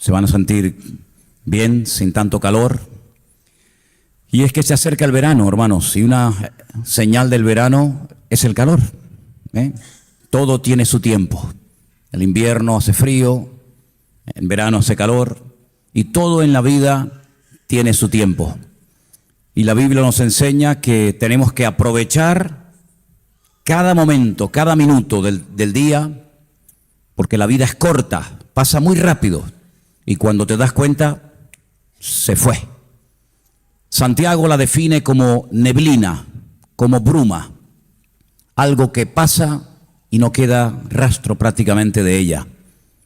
se van a sentir bien, sin tanto calor. Y es que se acerca el verano, hermanos, y una señal del verano es el calor. Todo tiene su tiempo. El invierno hace frío, en verano hace calor, y todo en la vida tiene su tiempo. Y la Biblia nos enseña que tenemos que aprovechar cada momento, cada minuto del día, porque la vida es corta, pasa muy rápido, y cuando te das cuenta, se fue. Santiago la define como neblina, como bruma, algo que pasa y no queda rastro prácticamente de ella.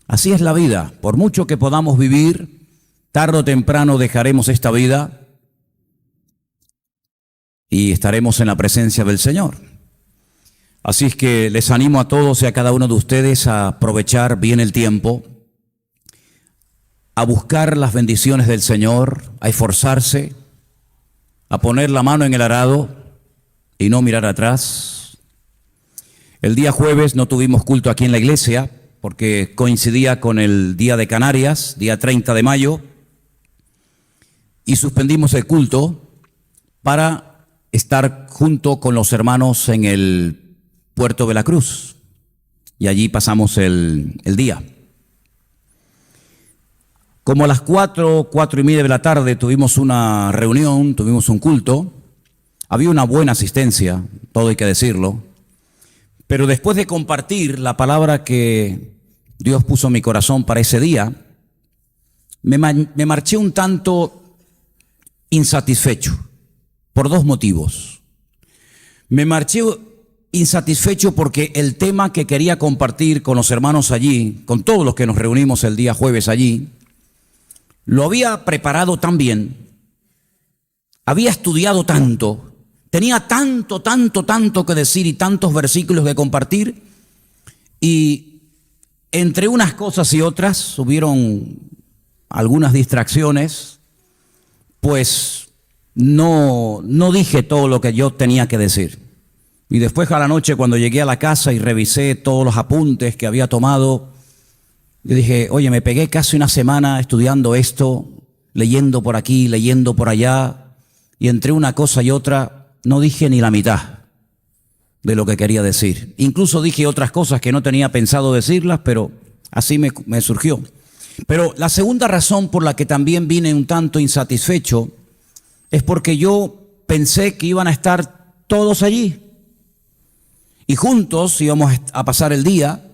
Así es la vida. Por mucho que podamos vivir, tarde o temprano dejaremos esta vida y estaremos en la presencia del Señor. Así es que les animo a todos y a cada uno de ustedes a aprovechar bien el tiempo, a buscar las bendiciones del Señor, a esforzarse, a poner la mano en el arado y no mirar atrás. El día jueves no tuvimos culto aquí en la iglesia porque coincidía con el Día de Canarias, día 30 de mayo, y suspendimos el culto para estar junto con los hermanos en el Puerto de la Cruz, y allí pasamos el día. Como a las 4:30 de la tarde tuvimos una reunión, tuvimos un culto, había una buena asistencia, todo hay que decirlo, pero después de compartir la palabra que Dios puso en mi corazón para ese día, me marché un tanto insatisfecho. Por dos motivos. Me marché insatisfecho porque el tema que quería compartir con los hermanos allí, con todos los que nos reunimos el día jueves allí, lo había preparado tan bien, había estudiado tanto, tenía tanto que decir y tantos versículos que compartir, y entre unas cosas y otras hubieron algunas distracciones, pues no dije todo lo que yo tenía que decir. Y después a la noche, cuando llegué a la casa y revisé todos los apuntes que había tomado, yo dije, oye, me pegué casi una semana estudiando esto, leyendo por aquí, leyendo por allá, y entre una cosa y otra no dije ni la mitad de lo que quería decir. Incluso dije otras cosas que no tenía pensado decirlas, pero así me surgió. Pero la segunda razón por la que también vine un tanto insatisfecho es porque yo pensé que iban a estar todos allí y juntos íbamos a pasar el día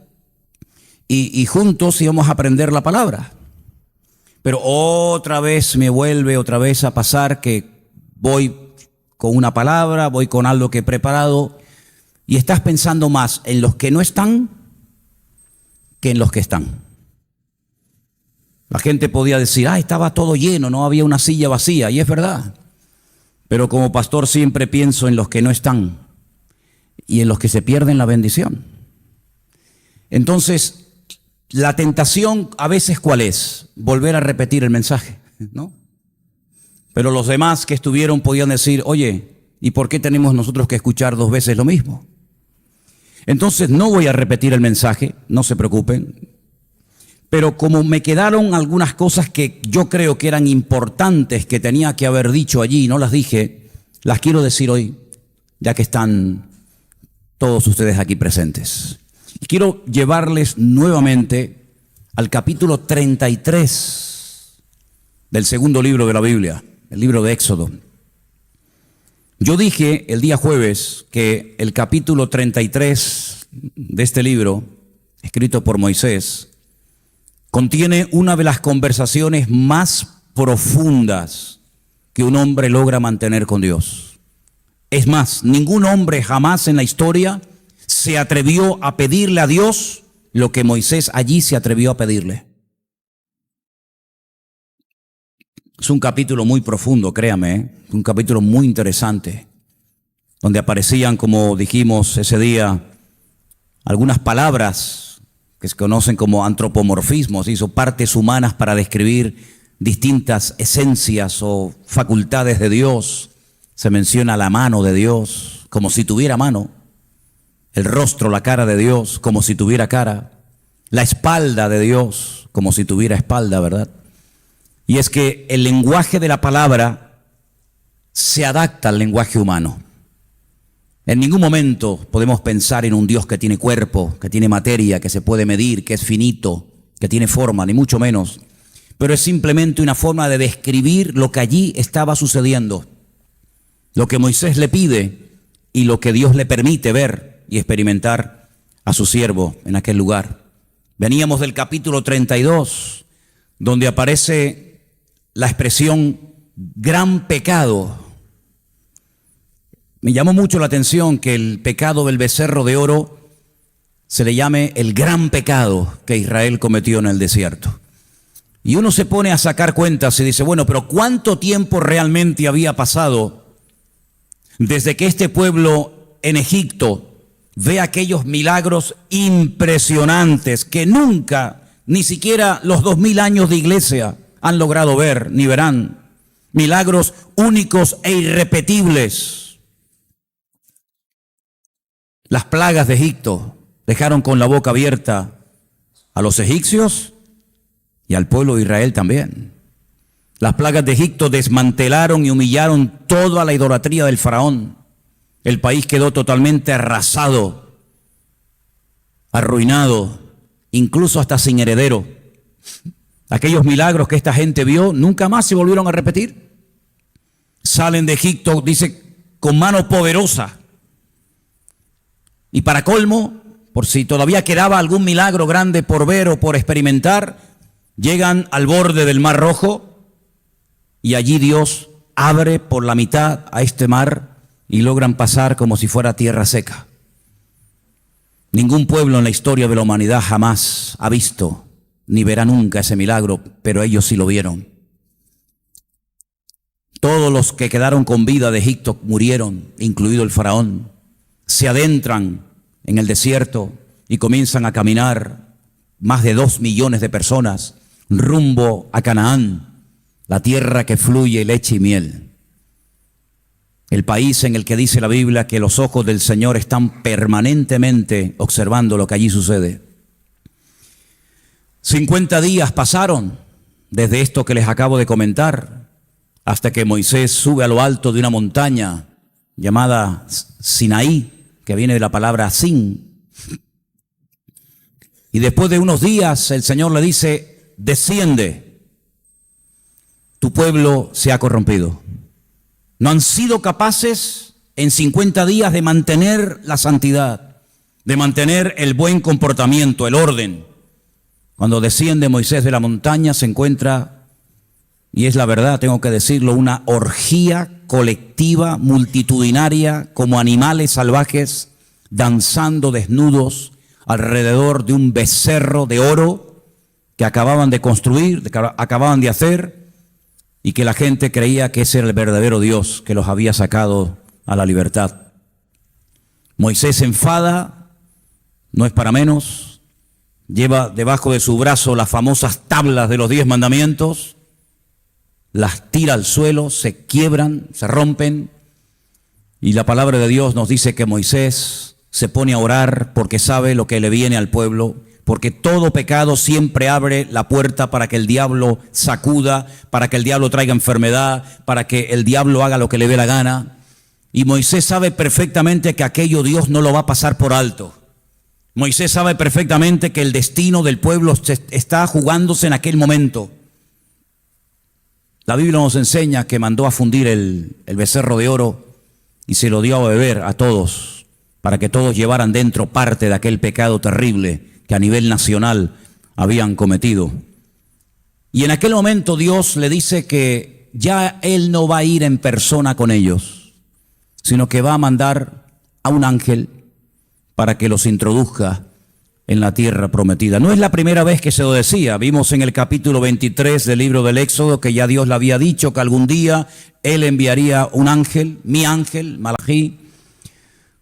y juntos íbamos a aprender la palabra. Pero otra vez me vuelve otra vez a pasar que voy con una palabra, voy con algo que he preparado y estás pensando más en los que no están que en los que están. La gente podía decir, estaba todo lleno, no había una silla vacía, y es verdad. Pero como pastor siempre pienso en los que no están y en los que se pierden la bendición. Entonces, la tentación a veces, ¿cuál es? Volver a repetir el mensaje, ¿no? Pero los demás que estuvieron podían decir, oye, ¿y por qué tenemos nosotros que escuchar 2 veces lo mismo? Entonces, no voy a repetir el mensaje, no se preocupen. Pero como me quedaron algunas cosas que yo creo que eran importantes, que tenía que haber dicho allí y no las dije, las quiero decir hoy, ya que están todos ustedes aquí presentes. Y quiero llevarles nuevamente al capítulo 33 del segundo libro de la Biblia, el libro de Éxodo. Yo dije el día jueves que el capítulo 33 de este libro, escrito por Moisés, contiene una de las conversaciones más profundas que un hombre logra mantener con Dios. Es más, ningún hombre jamás en la historia se atrevió a pedirle a Dios lo que Moisés allí se atrevió a pedirle. Es un capítulo muy profundo, créame, un capítulo muy interesante, donde aparecían, como dijimos ese día, algunas palabras que se conocen como antropomorfismos, hizo partes humanas para describir distintas esencias o facultades de Dios. Se menciona la mano de Dios, como si tuviera mano, el rostro, la cara de Dios, como si tuviera cara, la espalda de Dios, como si tuviera espalda, ¿verdad? Y es que el lenguaje de la palabra se adapta al lenguaje humano. En ningún momento podemos pensar en un Dios que tiene cuerpo, que tiene materia, que se puede medir, que es finito, que tiene forma, ni mucho menos. Pero es simplemente una forma de describir lo que allí estaba sucediendo, lo que Moisés le pide y lo que Dios le permite ver y experimentar a su siervo en aquel lugar. Veníamos del capítulo 32, donde aparece la expresión gran pecado. Me llamó mucho la atención que el pecado del becerro de oro se le llame el gran pecado que Israel cometió en el desierto. Y uno se pone a sacar cuentas y dice, bueno, pero ¿cuánto tiempo realmente había pasado desde que este pueblo en Egipto ve aquellos milagros impresionantes que nunca, ni siquiera los 2000 años de iglesia han logrado ver ni verán? Milagros únicos e irrepetibles. Las plagas de Egipto dejaron con la boca abierta a los egipcios y al pueblo de Israel también. Las plagas de Egipto desmantelaron y humillaron toda la idolatría del faraón. El país quedó totalmente arrasado, arruinado, incluso hasta sin heredero. Aquellos milagros que esta gente vio nunca más se volvieron a repetir. Salen de Egipto, dice, con mano poderosa. Y para colmo, por si todavía quedaba algún milagro grande por ver o por experimentar, llegan al borde del Mar Rojo y allí Dios abre por la mitad a este mar y logran pasar como si fuera tierra seca. Ningún pueblo en la historia de la humanidad jamás ha visto ni verá nunca ese milagro, pero ellos sí lo vieron. Todos los que quedaron con vida de Egipto murieron, incluido el faraón. Se adentran en el desierto y comienzan a caminar más de 2 millones de personas rumbo a Canaán, la tierra que fluye leche y miel. El país en el que dice la Biblia que los ojos del Señor están permanentemente observando lo que allí sucede. 50 días pasaron desde esto que les acabo de comentar hasta que Moisés sube a lo alto de una montaña llamada Sinaí, que viene de la palabra Sin. Y después de unos días el Señor le dice, desciende, tu pueblo se ha corrompido. No han sido capaces en 50 días de mantener la santidad, de mantener el buen comportamiento, el orden. Cuando desciende Moisés de la montaña se encuentra, y es la verdad, tengo que decirlo, una orgía colectiva, multitudinaria, como animales salvajes, danzando desnudos alrededor de un becerro de oro que acababan de construir, que acababan de hacer, y que la gente creía que ese era el verdadero Dios que los había sacado a la libertad. Moisés se enfada, no es para menos, lleva debajo de su brazo las famosas tablas de los 10 mandamientos, las tira al suelo, se quiebran, se rompen, y la palabra de Dios nos dice que Moisés se pone a orar porque sabe lo que le viene al pueblo, porque todo pecado siempre abre la puerta para que el diablo sacuda, para que el diablo traiga enfermedad, para que el diablo haga lo que le dé la gana. Y Moisés sabe perfectamente que aquello Dios no lo va a pasar por alto. Moisés sabe perfectamente que el destino del pueblo está jugándose en aquel momento. La Biblia nos enseña que mandó a fundir el becerro de oro y se lo dio a beber a todos, para que todos llevaran dentro parte de aquel pecado terrible que a nivel nacional habían cometido. Y en aquel momento Dios le dice que ya Él no va a ir en persona con ellos, sino que va a mandar a un ángel para que los introduzca en la tierra prometida. No es la primera vez que se lo decía. Vimos en el capítulo 23 del libro del Éxodo que ya Dios le había dicho que algún día Él enviaría un ángel, mi ángel, Malají.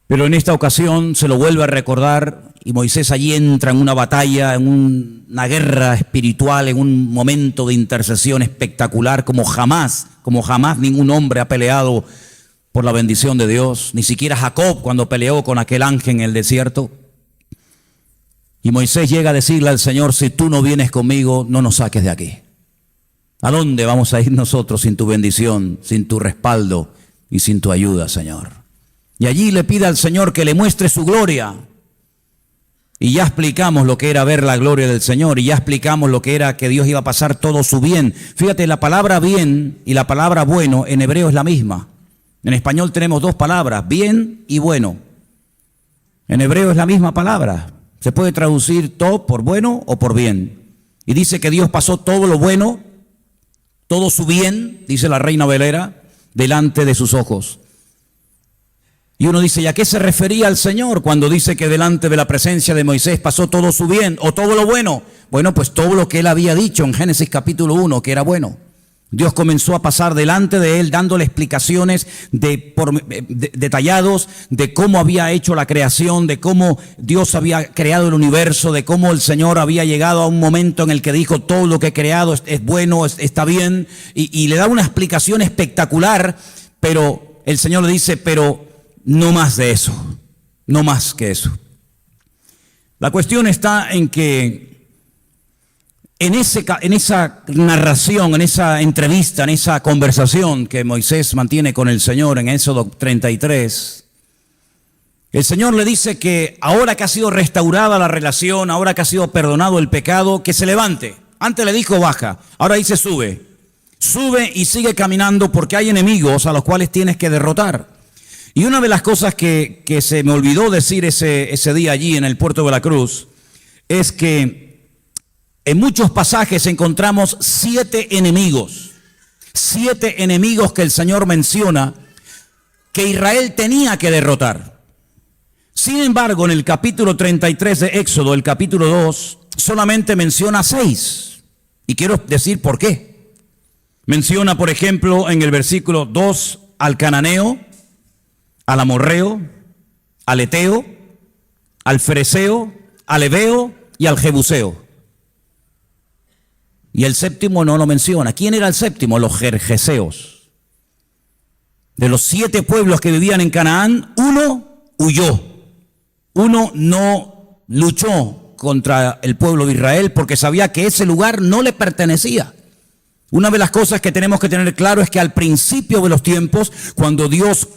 Pero en esta ocasión se lo vuelve a recordar y Moisés allí entra en una batalla, en una guerra espiritual, en un momento de intercesión espectacular como jamás ningún hombre ha peleado por la bendición de Dios, ni siquiera Jacob cuando peleó con aquel ángel en el desierto. Y Moisés llega a decirle al Señor, si tú no vienes conmigo, no nos saques de aquí. ¿A dónde vamos a ir nosotros sin tu bendición, sin tu respaldo y sin tu ayuda, Señor? Y allí le pide al Señor que le muestre su gloria. Y ya explicamos lo que era ver la gloria del Señor, y ya explicamos lo que era que Dios iba a pasar todo su bien. Fíjate, la palabra bien y la palabra bueno en hebreo es la misma. En español tenemos dos palabras, bien y bueno. En hebreo es la misma palabra. Se puede traducir todo por bueno o por bien. Y dice que Dios pasó todo lo bueno, todo su bien, dice la Reina Valera, delante de sus ojos. Y uno dice, ¿y a qué se refería el Señor cuando dice que delante de la presencia de Moisés pasó todo su bien o todo lo bueno? Bueno, pues todo lo que él había dicho en Génesis capítulo 1, que era bueno. Dios comenzó a pasar delante de él dándole explicaciones detallados de cómo había hecho la creación, de cómo Dios había creado el universo, de cómo el Señor había llegado a un momento en el que dijo todo lo que he creado es bueno, está bien, y le da una explicación espectacular, pero el Señor le dice, pero no más de eso, no más que eso. La cuestión está en que en esa narración, en esa entrevista, en esa conversación que Moisés mantiene con el Señor en Éxodo 33, el Señor le dice que ahora que ha sido restaurada la relación, ahora que ha sido perdonado el pecado, que se levante. Antes le dijo baja, ahora dice sube. Sube y sigue caminando porque hay enemigos a los cuales tienes que derrotar. Y una de las cosas que se me olvidó decir ese día allí en el puerto de la Cruz es que en muchos pasajes encontramos 7 enemigos que el Señor menciona que Israel tenía que derrotar. Sin embargo, en el capítulo 33 de Éxodo, el capítulo 2, solamente menciona 6. Y quiero decir por qué. Menciona, por ejemplo, en el versículo 2 al cananeo, al amorreo, al eteo, al fereceo, al heveo y al jebuseo. Y el séptimo no lo menciona. ¿Quién era el séptimo? Los gergeseos. De los 7 pueblos que vivían en Canaán, uno huyó. Uno no luchó contra el pueblo de Israel porque sabía que ese lugar no le pertenecía. Una de las cosas que tenemos que tener claro es que al principio de los tiempos, cuando Dios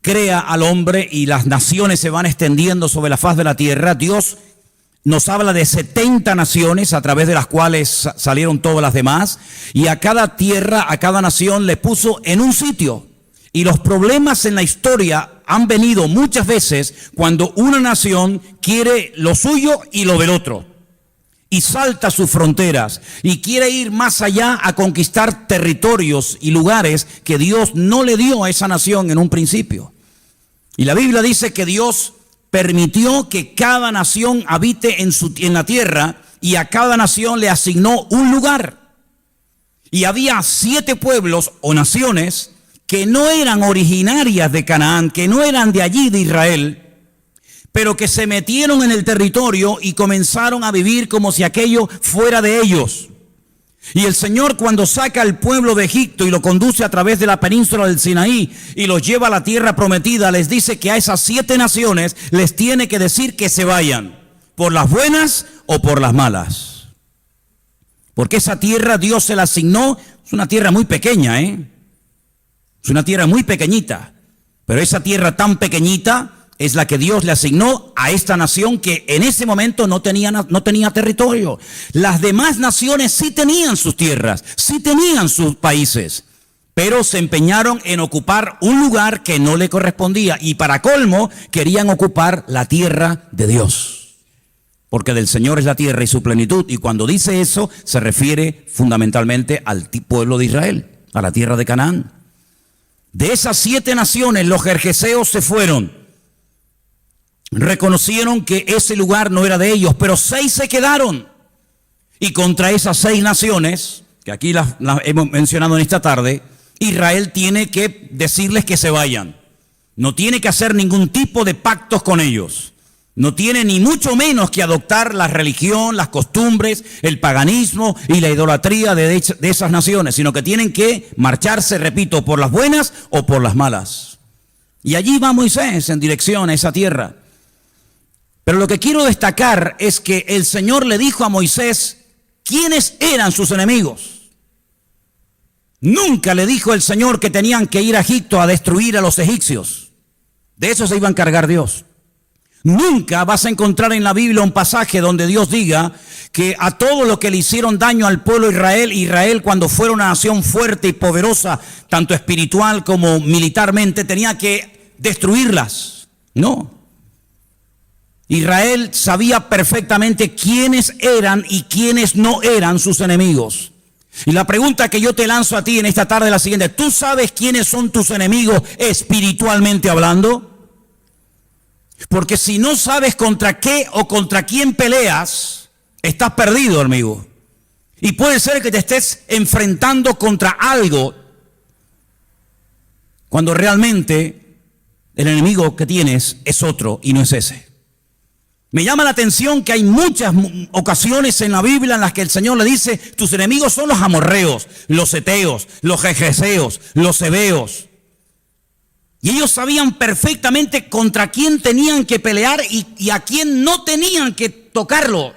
crea al hombre y las naciones se van extendiendo sobre la faz de la tierra, Dios nos habla de 70 naciones a través de las cuales salieron todas las demás, y a cada tierra, a cada nación le puso en un sitio. Y los problemas en la historia han venido muchas veces cuando una nación quiere lo suyo y lo del otro, y salta sus fronteras, y quiere ir más allá a conquistar territorios y lugares que Dios no le dio a esa nación en un principio. Y la Biblia dice que Dios permitió que cada nación habite en la tierra, y a cada nación le asignó un lugar. Y había 7 pueblos o naciones que no eran originarias de Canaán, que no eran de allí de Israel, pero que se metieron en el territorio y comenzaron a vivir como si aquello fuera de ellos. Y el Señor, cuando saca al pueblo de Egipto y lo conduce a través de la península del Sinaí y los lleva a la tierra prometida, les dice que a esas 7 naciones les tiene que decir que se vayan, por las buenas o por las malas. Porque esa tierra Dios se la asignó, es una tierra muy pequeña, es una tierra muy pequeñita, pero esa tierra tan pequeñita es la que Dios le asignó a esta nación que en ese momento no tenía territorio. Las demás naciones sí tenían sus tierras, sí tenían sus países, pero se empeñaron en ocupar un lugar que no le correspondía, y para colmo querían ocupar la tierra de Dios, porque del Señor es la tierra y su plenitud. Y cuando dice eso se refiere fundamentalmente al pueblo de Israel, a la tierra de Canaán. De esas 7 naciones los gergeseos se fueron. Reconocieron que ese lugar no era de ellos, pero 6 se quedaron. Y contra esas 6 naciones, que aquí las hemos mencionado en esta tarde, Israel tiene que decirles que se vayan. No tiene que hacer ningún tipo de pactos con ellos. No tiene ni mucho menos que adoptar la religión, las costumbres, el paganismo y la idolatría de esas naciones, sino que tienen que marcharse, repito, por las buenas o por las malas. Y allí va Moisés en dirección a esa tierra. Pero lo que quiero destacar es que el Señor le dijo a Moisés quiénes eran sus enemigos. Nunca le dijo el Señor que tenían que ir a Egipto a destruir a los egipcios. De eso se iba a encargar Dios. Nunca vas a encontrar en la Biblia un pasaje donde Dios diga que a todo lo que le hicieron daño al pueblo de Israel cuando fuera una nación fuerte y poderosa, tanto espiritual como militarmente, tenía que destruirlas. No. Israel sabía perfectamente quiénes eran y quiénes no eran sus enemigos. Y la pregunta que yo te lanzo a ti en esta tarde es la siguiente: ¿tú sabes quiénes son tus enemigos espiritualmente hablando? Porque si no sabes contra qué o contra quién peleas, estás perdido, amigo. Y puede ser que te estés enfrentando contra algo cuando realmente el enemigo que tienes es otro y no es ese. Me llama la atención que hay muchas ocasiones en la Biblia en las que el Señor le dice: tus enemigos son los amorreos, los heteos, los gergeseos, los heveos. Y ellos sabían perfectamente contra quién tenían que pelear y a quién no tenían que tocarlo.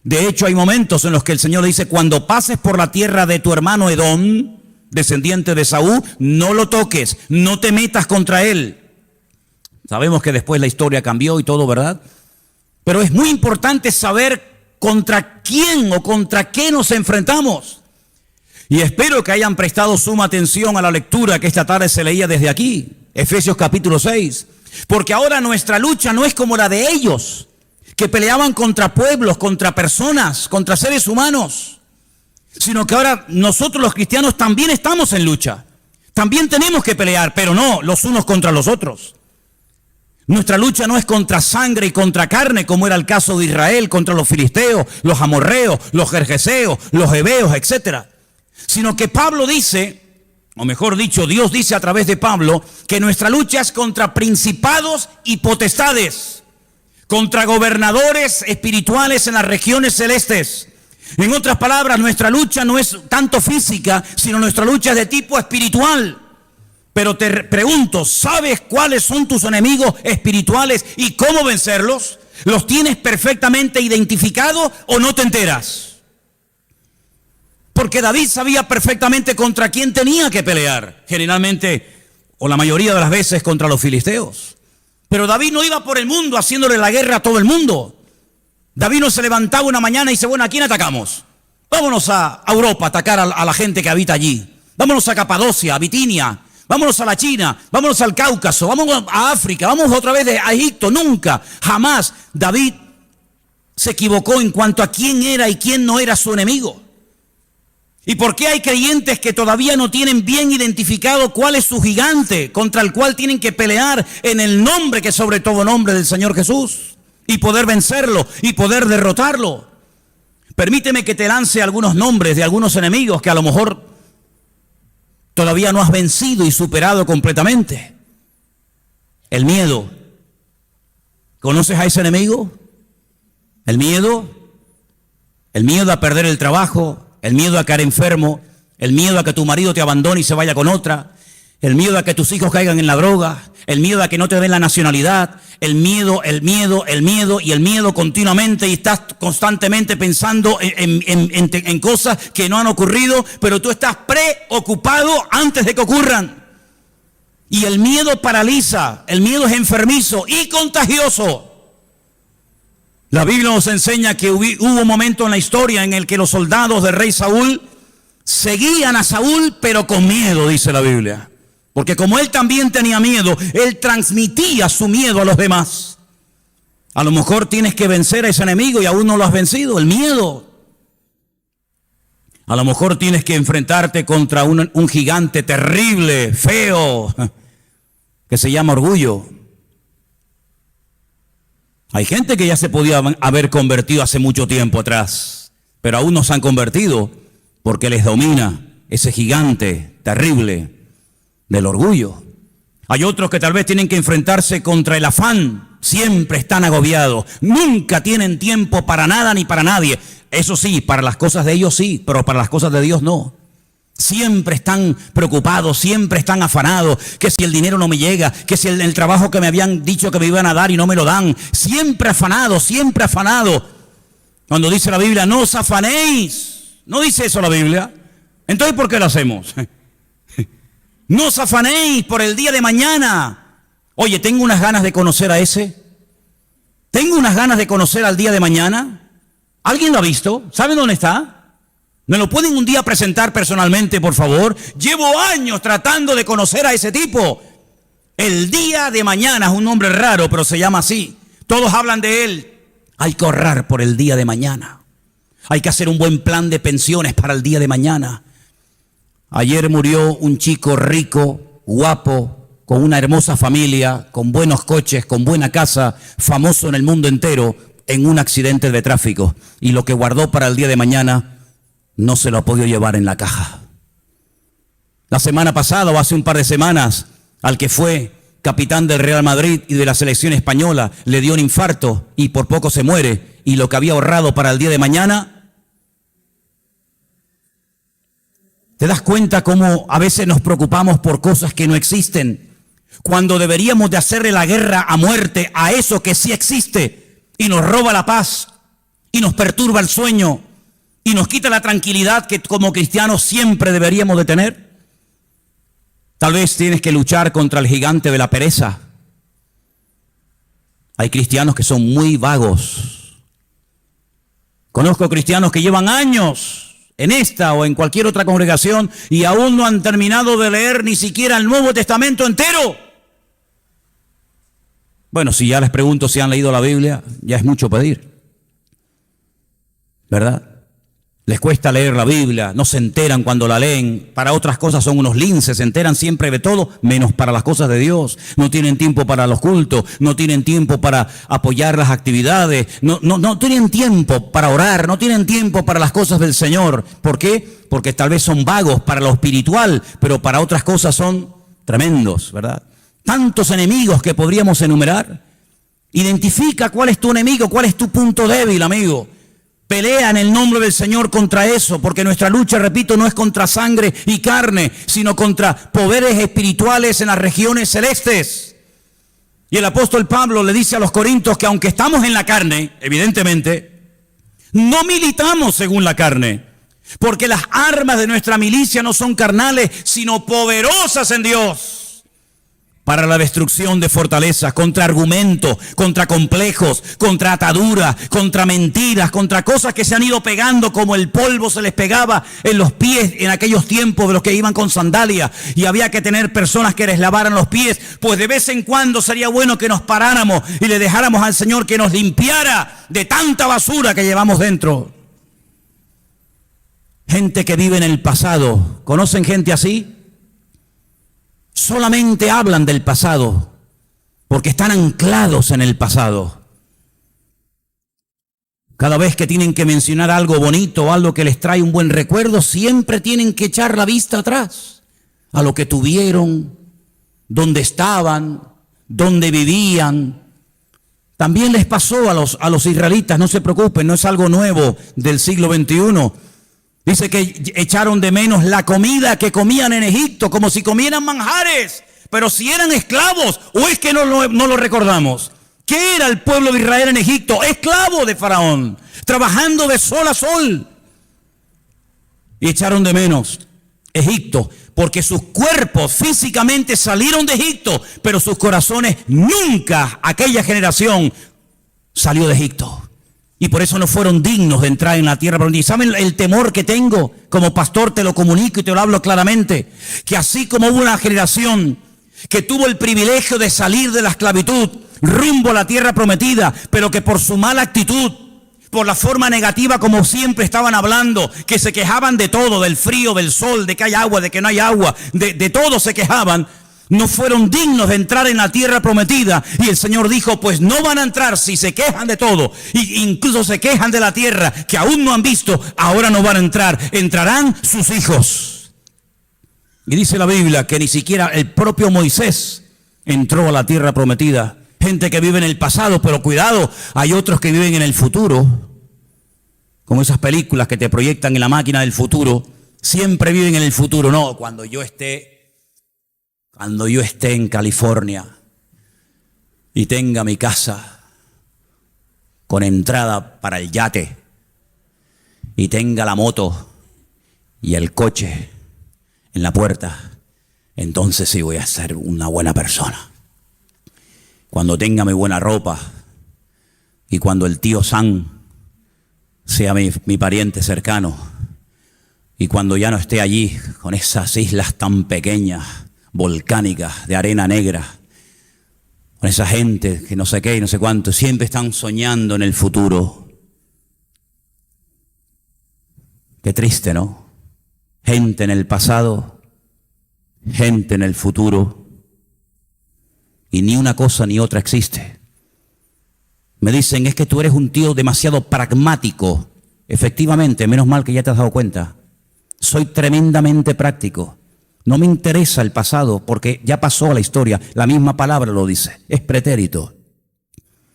De hecho, hay momentos en los que el Señor le dice: cuando pases por la tierra de tu hermano Edom, descendiente de Saúl, no lo toques, no te metas contra él. Sabemos que después la historia cambió y todo, ¿verdad? Pero es muy importante saber contra quién o contra qué nos enfrentamos. Y espero que hayan prestado suma atención a la lectura que esta tarde se leía desde aquí, Efesios capítulo 6. Porque ahora nuestra lucha no es como la de ellos, que peleaban contra pueblos, contra personas, contra seres humanos, sino que ahora nosotros los cristianos también estamos en lucha. También tenemos que pelear, pero no los unos contra los otros. Nuestra lucha no es contra sangre y contra carne, como era el caso de Israel, contra los filisteos, los amorreos, los gergeseos, los heveos, etcétera. Sino que Pablo dice, o mejor dicho, Dios dice a través de Pablo, que nuestra lucha es contra principados y potestades, contra gobernadores espirituales en las regiones celestes. En otras palabras, nuestra lucha no es tanto física, sino nuestra lucha es de tipo espiritual. Pero te pregunto, ¿sabes cuáles son tus enemigos espirituales y cómo vencerlos? ¿Los tienes perfectamente identificados o no te enteras? Porque David sabía perfectamente contra quién tenía que pelear, generalmente o la mayoría de las veces contra los filisteos. Pero David no iba por el mundo haciéndole la guerra a todo el mundo. David no se levantaba una mañana y dice: bueno, ¿a quién atacamos? Vámonos a Europa a atacar a la gente que habita allí. Vámonos a Capadocia, a Bitinia. Vámonos a la China, vámonos al Cáucaso, vámonos a África, vamos otra vez a Egipto. Nunca, jamás David se equivocó en cuanto a quién era y quién no era su enemigo. ¿Y por qué hay creyentes que todavía no tienen bien identificado cuál es su gigante contra el cual tienen que pelear en el nombre que sobre todo nombre del Señor Jesús y poder vencerlo y poder derrotarlo? Permíteme que te lance algunos nombres de algunos enemigos que a lo mejor todavía no has vencido y superado completamente. El miedo. ¿Conoces a ese enemigo? El miedo a perder el trabajo, el miedo a caer enfermo, el miedo a que tu marido te abandone y se vaya con otra, el miedo a que tus hijos caigan en la droga, el miedo a que no te den la nacionalidad, el miedo continuamente, y estás constantemente pensando en cosas que no han ocurrido, pero tú estás preocupado antes de que ocurran. Y el miedo paraliza, el miedo es enfermizo y contagioso. La Biblia nos enseña que hubo un momento en la historia en el que los soldados del rey Saúl seguían a Saúl, pero con miedo, dice la Biblia. Porque como él también tenía miedo, él transmitía su miedo a los demás. A lo mejor tienes que vencer a ese enemigo y aún no lo has vencido, el miedo. A lo mejor tienes que enfrentarte contra un gigante terrible, feo, que se llama orgullo. Hay gente que ya se podía haber convertido hace mucho tiempo atrás, pero aún no se han convertido porque les domina ese gigante terrible del orgullo. Hay otros que tal vez tienen que enfrentarse contra el afán. Siempre están agobiados. Nunca tienen tiempo para nada ni para nadie. Eso sí, para las cosas de ellos sí, pero para las cosas de Dios no. Siempre están preocupados, siempre están afanados, que si el dinero no me llega, que si el trabajo que me habían dicho que me iban a dar y no me lo dan. Siempre afanados, siempre afanados. Cuando dice la Biblia, no os afanéis. No dice eso la Biblia. Entonces, ¿por qué lo hacemos? No os afanéis por el día de mañana. Oye, tengo unas ganas de conocer a ese. Tengo unas ganas de conocer al día de mañana. ¿Alguien lo ha visto? ¿Sabe dónde está? ¿Me lo pueden un día presentar personalmente, por favor? Llevo años tratando de conocer a ese tipo. El día de mañana es un nombre raro, pero se llama así. Todos hablan de él. Hay que ahorrar por el día de mañana. Hay que hacer un buen plan de pensiones para el día de mañana. Ayer murió un chico rico, guapo, con una hermosa familia, con buenos coches, con buena casa, famoso en el mundo entero, en un accidente de tráfico. Y lo que guardó para el día de mañana no se lo ha podido llevar en la caja. La semana pasada o hace un par de semanas, al que fue capitán del Real Madrid y de la selección española, le dio un infarto y por poco se muere. Y lo que había ahorrado para el día de mañana. ¿Te das cuenta cómo a veces nos preocupamos por cosas que no existen? Cuando deberíamos de hacerle la guerra a muerte a eso que sí existe y nos roba la paz y nos perturba el sueño y nos quita la tranquilidad que como cristianos siempre deberíamos de tener. Tal vez tienes que luchar contra el gigante de la pereza. Hay cristianos que son muy vagos. Conozco cristianos que llevan años en esta o en cualquier otra congregación y aún no han terminado de leer ni siquiera el Nuevo Testamento entero. Bueno, si ya les pregunto si han leído la Biblia, ya es mucho pedir, ¿verdad? Les cuesta leer la Biblia, no se enteran cuando la leen. Para otras cosas son unos linces, se enteran siempre de todo, menos para las cosas de Dios. No tienen tiempo para los cultos, no tienen tiempo para apoyar las actividades, no tienen tiempo para orar, no tienen tiempo para las cosas del Señor. ¿Por qué? Porque tal vez son vagos para lo espiritual, pero para otras cosas son tremendos, ¿verdad? Tantos enemigos que podríamos enumerar. Identifica cuál es tu enemigo, cuál es tu punto débil, amigo. Pelea en el nombre del Señor contra eso, porque nuestra lucha, repito, no es contra sangre y carne, sino contra poderes espirituales en las regiones celestes. Y el apóstol Pablo le dice a los corintios que aunque estamos en la carne, evidentemente, no militamos según la carne, porque las armas de nuestra milicia no son carnales, sino poderosas en Dios. Para la destrucción de fortalezas, contra argumentos, contra complejos, contra ataduras, contra mentiras, contra cosas que se han ido pegando como el polvo se les pegaba en los pies en aquellos tiempos de los que iban con sandalias y había que tener personas que les lavaran los pies. Pues de vez en cuando sería bueno que nos paráramos y le dejáramos al Señor que nos limpiara de tanta basura que llevamos dentro. Gente que vive en el pasado. ¿Conocen gente así? Solamente hablan del pasado porque están anclados en el pasado. Cada vez que tienen que mencionar algo bonito o algo que les trae un buen recuerdo, siempre tienen que echar la vista atrás a lo que tuvieron, dónde estaban, dónde vivían. También les pasó a los israelitas, no se preocupen, no es algo nuevo del siglo XXI. Dice que echaron de menos la comida que comían en Egipto, como si comieran manjares. Pero si eran esclavos, ¿o es que no lo recordamos? ¿Qué era el pueblo de Israel en Egipto? Esclavo de Faraón, trabajando de sol a sol. Y echaron de menos Egipto, porque sus cuerpos físicamente salieron de Egipto, pero sus corazones nunca, aquella generación, salió de Egipto. Y por eso no fueron dignos de entrar en la tierra prometida. ¿Y saben el temor que tengo? Como pastor te lo comunico y te lo hablo claramente. Que así como hubo una generación que tuvo el privilegio de salir de la esclavitud rumbo a la tierra prometida, pero que por su mala actitud, por la forma negativa como siempre estaban hablando, que se quejaban de todo, del frío, del sol, de que hay agua, de que no hay agua, de todo se quejaban, no fueron dignos de entrar en la tierra prometida. Y el Señor dijo, pues no van a entrar si se quejan de todo, e incluso se quejan de la tierra que aún no han visto, ahora no van a entrar, entrarán sus hijos. Y dice la Biblia que ni siquiera el propio Moisés entró a la tierra prometida. Gente que vive en el pasado, pero cuidado, hay otros que viven en el futuro, como esas películas que te proyectan en la máquina del futuro, Siempre viven en el futuro. No, cuando yo esté en California y tenga mi casa con entrada para el yate y tenga la moto y el coche en la puerta, entonces sí voy a ser una buena persona. Cuando tenga mi buena ropa y cuando el tío Sam sea mi pariente cercano y cuando ya no esté allí con esas islas tan pequeñas, volcánicas, de arena negra, con esa gente que no sé qué y no sé cuánto, siempre están soñando en el futuro. Qué triste, ¿no? Gente en el pasado, gente en el futuro, y ni una cosa ni otra existe. Me dicen, es que tú eres un tío demasiado pragmático. Efectivamente, menos mal que ya te has dado cuenta. Soy tremendamente práctico. No me interesa el pasado porque ya pasó a la historia. La misma palabra lo dice, es pretérito.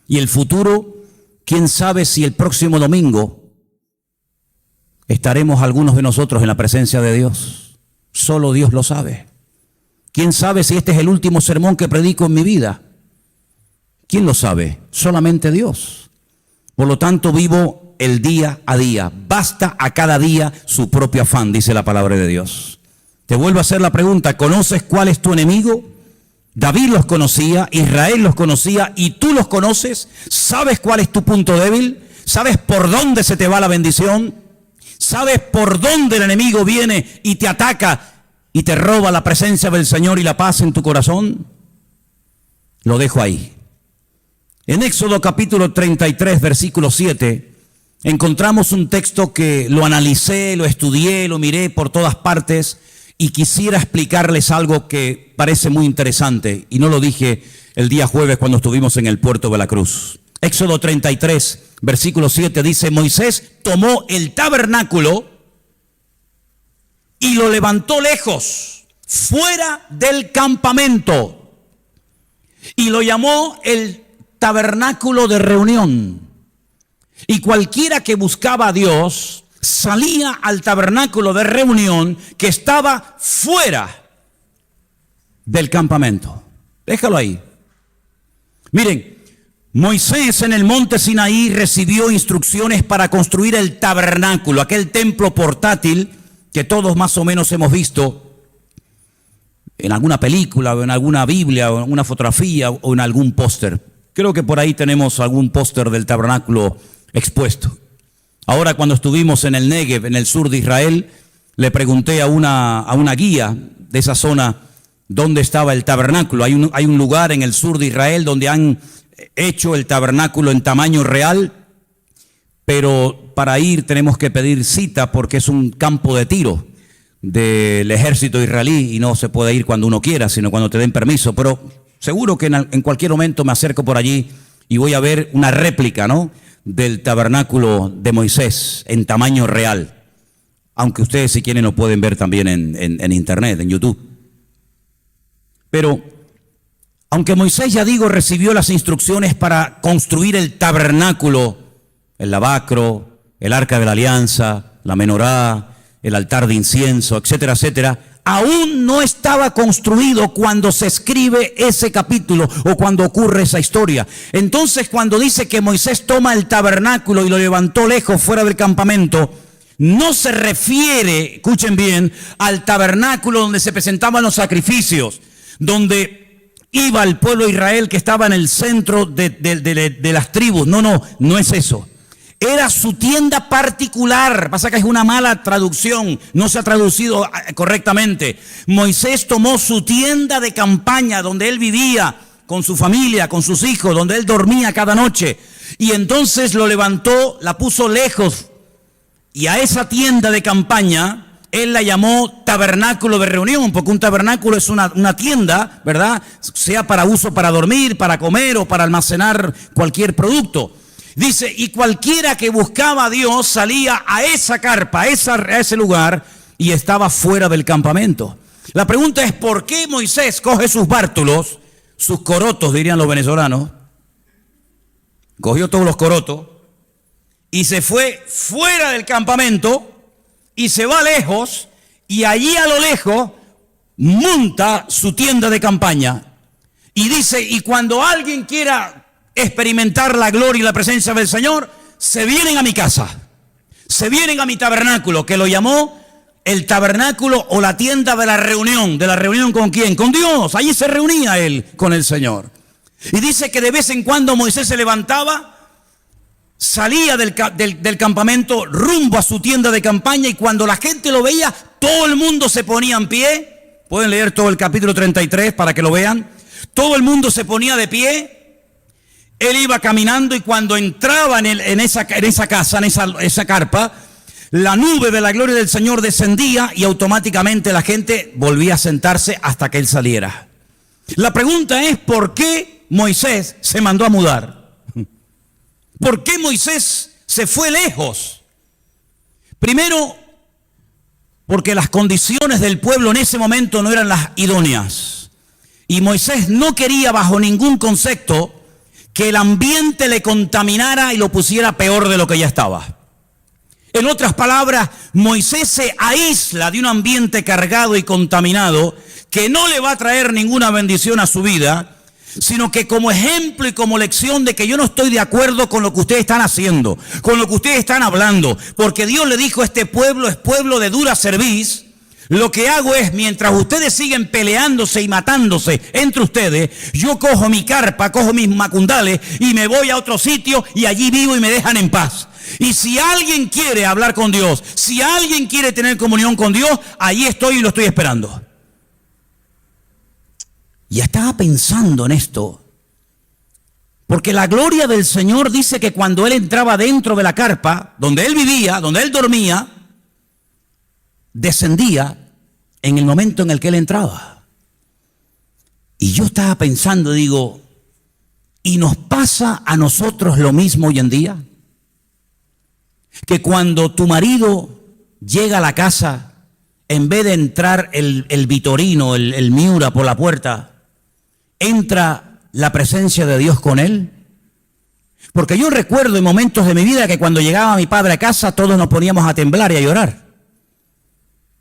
Y el futuro, quién sabe si el próximo domingo estaremos algunos de nosotros en la presencia de Dios. Solo Dios lo sabe. ¿Quién sabe si este es el último sermón que predico en mi vida? ¿Quién lo sabe? Solamente Dios. Por lo tanto, vivo el día a día. Basta a cada día su propio afán, dice la palabra de Dios. Te vuelvo a hacer la pregunta, ¿conoces cuál es tu enemigo? David los conocía, Israel los conocía y tú los conoces. ¿Sabes cuál es tu punto débil? ¿Sabes por dónde se te va la bendición? ¿Sabes por dónde el enemigo viene y te ataca y te roba la presencia del Señor y la paz en tu corazón? Lo dejo ahí. En Éxodo capítulo 33, versículo 7, encontramos un texto que lo analicé, lo estudié, lo miré por todas partes y quisiera explicarles algo que parece muy interesante y no lo dije el día jueves cuando estuvimos en el puerto de la Cruz. Éxodo 33, versículo 7 dice, Moisés tomó el tabernáculo y lo levantó lejos, fuera del campamento, y lo llamó el tabernáculo de reunión. Y cualquiera que buscaba a Dios salía al tabernáculo de reunión que estaba fuera del campamento. Déjalo ahí. Miren, Moisés en el monte Sinaí recibió instrucciones para construir el tabernáculo, aquel templo portátil que todos más o menos hemos visto en alguna película o en alguna Biblia o en alguna fotografía o en algún póster. Creo que por ahí tenemos algún póster del tabernáculo expuesto. Ahora cuando estuvimos en el Negev, en el sur de Israel, le pregunté a una guía de esa zona dónde estaba el tabernáculo. Hay un lugar en el sur de Israel donde han hecho el tabernáculo en tamaño real, pero para ir tenemos que pedir cita porque es un campo de tiro del ejército israelí y no se puede ir cuando uno quiera, sino cuando te den permiso. Pero seguro que en cualquier momento me acerco por allí y voy a ver una réplica, ¿no?, del tabernáculo de Moisés en tamaño real. Aunque ustedes, si quieren, lo pueden ver también en internet, en YouTube. Pero aunque Moisés, ya digo, recibió las instrucciones para construir el tabernáculo, el lavacro, el arca de la alianza, la menorá, el altar de incienso, etcétera, etcétera, aún no estaba construido cuando se escribe ese capítulo o cuando ocurre esa historia. Entonces, cuando dice que Moisés toma el tabernáculo y lo levantó lejos fuera del campamento, no se refiere, escuchen bien, al tabernáculo donde se presentaban los sacrificios, donde iba el pueblo de Israel que estaba en el centro de las tribus. No es eso. Era su tienda particular. Pasa que es una mala traducción, no se ha traducido correctamente. Moisés tomó su tienda de campaña donde él vivía con su familia, con sus hijos, donde él dormía cada noche. Y entonces lo levantó, la puso lejos. Y a esa tienda de campaña él la llamó tabernáculo de reunión, porque un tabernáculo es una tienda, ¿verdad? Sea para uso para dormir, para comer o para almacenar cualquier producto. Dice, y cualquiera que buscaba a Dios salía a esa carpa, a ese lugar, y estaba fuera del campamento. La pregunta es, ¿por qué Moisés coge sus bártulos, sus corotos, dirían los venezolanos? Cogió todos los corotos y se fue fuera del campamento y se va lejos y allí a lo lejos monta su tienda de campaña. Y dice, y cuando alguien quiera experimentar la gloria y la presencia del Señor, se vienen a mi casa, se vienen a mi tabernáculo, que lo llamó el tabernáculo o la tienda de la reunión. ¿De la reunión con quién? Con Dios. Allí se reunía él con el Señor. Y dice que de vez en cuando Moisés se levantaba, salía del campamento rumbo a su tienda de campaña, y cuando la gente lo veía, todo el mundo se ponía en pie. Pueden leer todo el capítulo 33 para que lo vean. Todo el mundo se ponía de pie. Él iba caminando, y cuando entraba en esa casa, en esa carpa, la nube de la gloria del Señor descendía y automáticamente la gente volvía a sentarse hasta que él saliera. La pregunta es, ¿por qué Moisés se mandó a mudar? ¿Por qué Moisés se fue lejos? Primero, porque las condiciones del pueblo en ese momento no eran las idóneas. Y Moisés no quería bajo ningún concepto que el ambiente le contaminara y lo pusiera peor de lo que ya estaba. En otras palabras, Moisés se aísla de un ambiente cargado y contaminado que no le va a traer ninguna bendición a su vida, sino que como ejemplo y como lección de que yo no estoy de acuerdo con lo que ustedes están haciendo, con lo que ustedes están hablando, porque Dios le dijo, este pueblo es pueblo de dura cerviz. Lo que hago es, mientras ustedes siguen peleándose y matándose entre ustedes, yo cojo mi carpa, cojo mis macundales y me voy a otro sitio y allí vivo y me dejan en paz. Y si alguien quiere hablar con Dios, si alguien quiere tener comunión con Dios, allí estoy y lo estoy esperando. Y estaba pensando en esto, porque la gloria del Señor dice que cuando Él entraba dentro de la carpa, donde Él vivía, donde Él dormía, descendía en el momento en el que Él entraba. Y yo estaba pensando, digo, ¿y nos pasa a nosotros lo mismo hoy en día? Que cuando tu marido llega a la casa, en vez de entrar el vitorino, el miura por la puerta, entra la presencia de Dios con él. Porque yo recuerdo en momentos de mi vida que cuando llegaba mi padre a casa, todos nos poníamos a temblar y a llorar.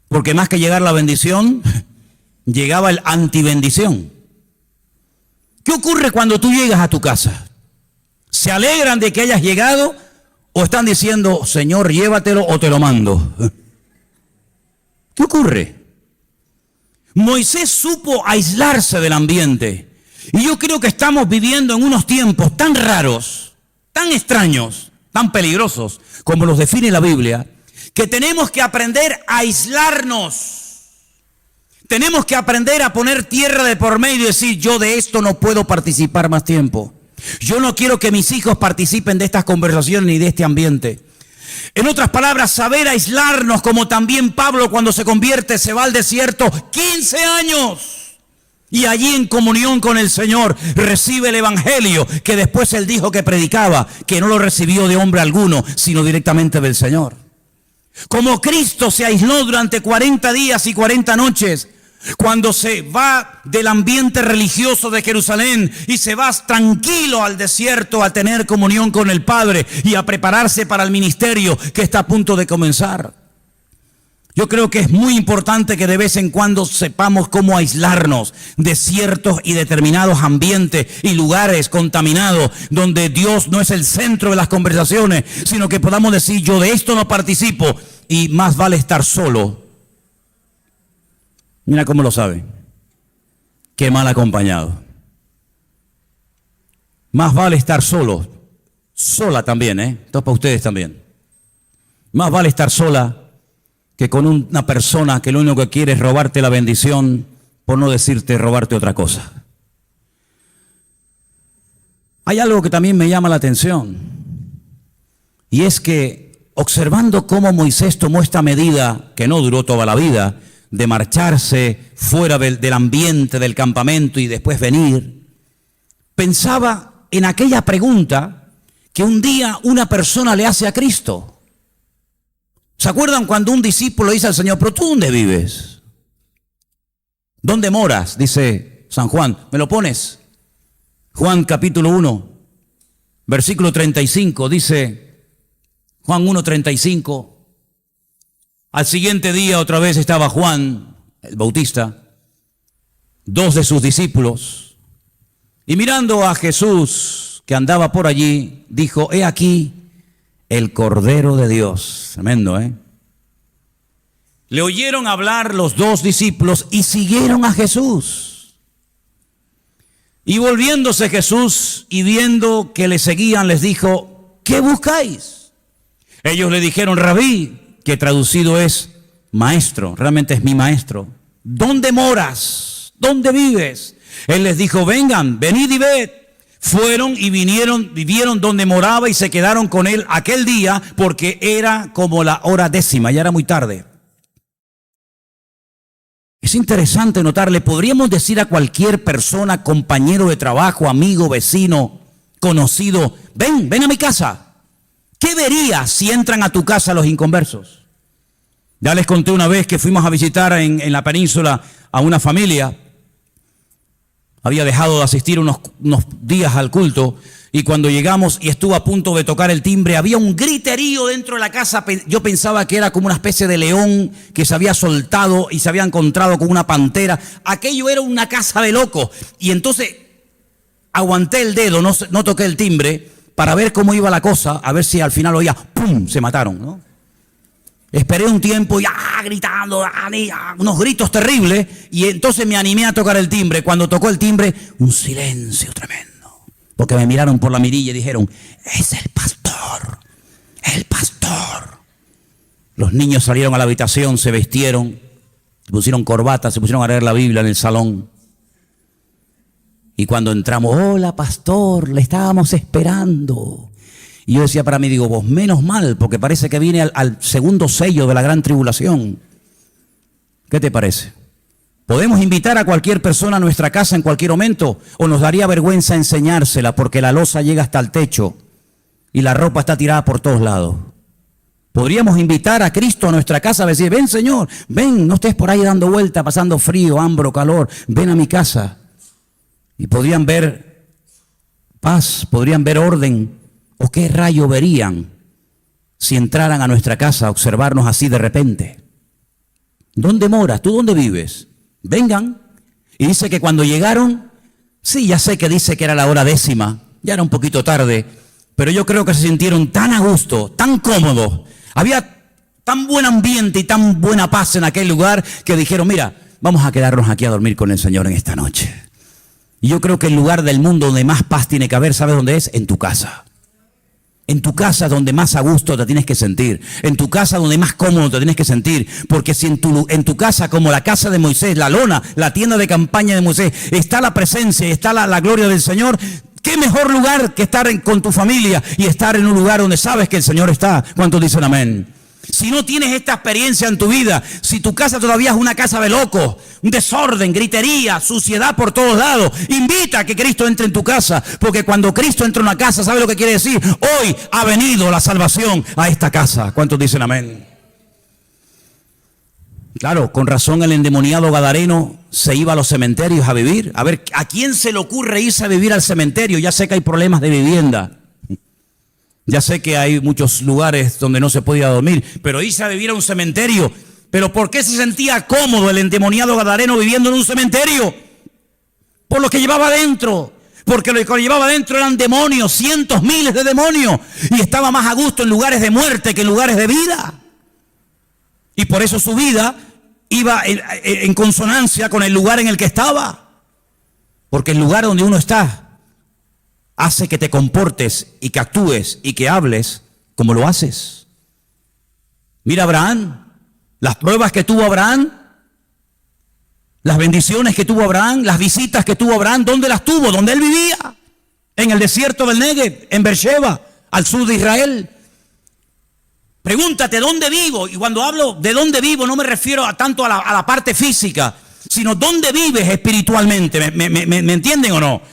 Porque más que llegar la bendición, llegaba el antibendición. ¿Qué ocurre cuando tú llegas a tu casa? ¿Se alegran de que hayas llegado o están diciendo, Señor, llévatelo o te lo mando? ¿Qué ocurre? Moisés supo aislarse del ambiente. Y yo creo que estamos viviendo en unos tiempos tan raros, tan extraños, tan peligrosos, como los define la Biblia, que tenemos que aprender a aislarnos. Tenemos que aprender a poner tierra de por medio y decir, yo de esto no puedo participar más tiempo. Yo no quiero que mis hijos participen de estas conversaciones ni de este ambiente. En otras palabras, saber aislarnos, como también Pablo cuando se convierte se va al desierto 15 años. Y allí en comunión con el Señor recibe el evangelio que después él dijo que predicaba, que no lo recibió de hombre alguno, sino directamente del Señor. Como Cristo se aisló durante 40 días y 40 noches, cuando se va del ambiente religioso de Jerusalén y se va tranquilo al desierto a tener comunión con el Padre y a prepararse para el ministerio que está a punto de comenzar. Yo creo que es muy importante que de vez en cuando sepamos cómo aislarnos de ciertos y determinados ambientes y lugares contaminados donde Dios no es el centro de las conversaciones, sino que podamos decir, yo de esto no participo y más vale estar solo. Mira cómo lo saben, que mal acompañado. Más vale estar solo, sola también, esto es para ustedes también. Más vale estar sola que con una persona que lo único que quiere es robarte la bendición, por no decirte robarte otra cosa. Hay algo que también me llama la atención, y es que observando cómo Moisés tomó esta medida, que no duró toda la vida, de marcharse fuera del ambiente del campamento y después venir, pensaba en aquella pregunta que un día una persona le hace a Cristo. ¿Se acuerdan cuando un discípulo dice al Señor, pero tú dónde vives? ¿Dónde moras? Dice San Juan. ¿Me lo pones? Juan capítulo 1, versículo 35, dice Juan 1:35. Al siguiente día otra vez estaba Juan, el Bautista, 2 de sus discípulos, y mirando a Jesús que andaba por allí, dijo: he aquí el Cordero de Dios. Tremendo, ¿eh? Le oyeron hablar los 2 discípulos y siguieron a Jesús. Y volviéndose Jesús y viendo que le seguían, les dijo: ¿qué buscáis? Ellos le dijeron: Rabí, que traducido es maestro, realmente es mi maestro. ¿Dónde moras? ¿Dónde vives? Él les dijo: vengan, venid y ved. Fueron y vieron donde moraba y se quedaron con él aquel día, porque era como la hora 10:00, ya era muy tarde. Es interesante notarle, podríamos decir a cualquier persona, compañero de trabajo, amigo, vecino, conocido: ven a mi casa. ¿Qué verías si entran a tu casa los inconversos? Ya les conté una vez que fuimos a visitar en la península a una familia. Había dejado de asistir unos días al culto, y cuando llegamos y estuvo a punto de tocar el timbre, había un griterío dentro de la casa. Yo pensaba que era como una especie de león que se había soltado y se había encontrado con una pantera. Aquello era una casa de locos. Y entonces aguanté el dedo, no toqué el timbre para ver cómo iba la cosa, a ver si al final oía ¡pum! Se mataron, ¿no? Esperé un tiempo y gritando, unos gritos terribles, y entonces me animé a tocar el timbre. Cuando tocó el timbre, un silencio tremendo, porque me miraron por la mirilla y dijeron: es el pastor, el pastor. Los niños salieron a la habitación, se vistieron, se pusieron corbatas, se pusieron a leer la Biblia en el salón. Y cuando entramos: hola pastor, le estábamos esperando. Y yo decía para mí, digo, vos menos mal, porque parece que viene al segundo sello de la gran tribulación. ¿Qué te parece? ¿Podemos invitar a cualquier persona a nuestra casa en cualquier momento? ¿O nos daría vergüenza enseñársela porque la loza llega hasta el techo y la ropa está tirada por todos lados? ¿Podríamos invitar a Cristo a nuestra casa a decir: ven Señor, ven, no estés por ahí dando vuelta, pasando frío, hambre o calor, ven a mi casa? Y podrían ver paz, podrían ver orden. ¿O qué rayo verían si entraran a nuestra casa a observarnos así de repente? ¿Dónde moras? ¿Tú dónde vives? Vengan. Y dice que cuando llegaron, sí, ya sé que dice que era la hora 10:00, ya era un poquito tarde, pero yo creo que se sintieron tan a gusto, tan cómodos, había tan buen ambiente y tan buena paz en aquel lugar, que dijeron: mira, vamos a quedarnos aquí a dormir con el Señor en esta noche. Y yo creo que el lugar del mundo donde más paz tiene que haber, ¿sabes dónde es? En tu casa. En tu casa donde más a gusto te tienes que sentir. En tu casa donde más cómodo te tienes que sentir. Porque si en tu casa, como la casa de Moisés, la lona, la tienda de campaña de Moisés, está la presencia y está la gloria del Señor, ¿qué mejor lugar que estar con tu familia y estar en un lugar donde sabes que el Señor está? ¿Cuántos dicen amén? Si no tienes esta experiencia en tu vida, si tu casa todavía es una casa de locos, un desorden, gritería, suciedad por todos lados, invita a que Cristo entre en tu casa, porque cuando Cristo entra en una casa, ¿sabe lo que quiere decir? Hoy ha venido la salvación a esta casa. ¿Cuántos dicen amén? Claro, con razón el endemoniado gadareno se iba a los cementerios a vivir. A ver, ¿a quién se le ocurre irse a vivir al cementerio? Ya sé que hay problemas de vivienda. Ya sé que hay muchos lugares donde no se podía dormir, pero irse a vivir a un cementerio. ¿Pero por qué se sentía cómodo el endemoniado gadareno viviendo en un cementerio? Por lo que llevaba dentro. Porque lo que llevaba dentro eran demonios, cientos, miles de demonios. Y estaba más a gusto en lugares de muerte que en lugares de vida. Y por eso su vida iba en consonancia con el lugar en el que estaba. Porque el lugar donde uno está hace que te comportes y que actúes y que hables como lo haces. Mira Abraham, las pruebas que tuvo Abraham, las bendiciones que tuvo Abraham, las visitas que tuvo Abraham, ¿dónde las tuvo? ¿Dónde él vivía? En el desierto del Negev, en Beersheba, al sur de Israel. Pregúntate, ¿dónde vivo? Y cuando hablo de dónde vivo, no me refiero tanto a la parte física, sino dónde vives espiritualmente. ¿Me entienden o no?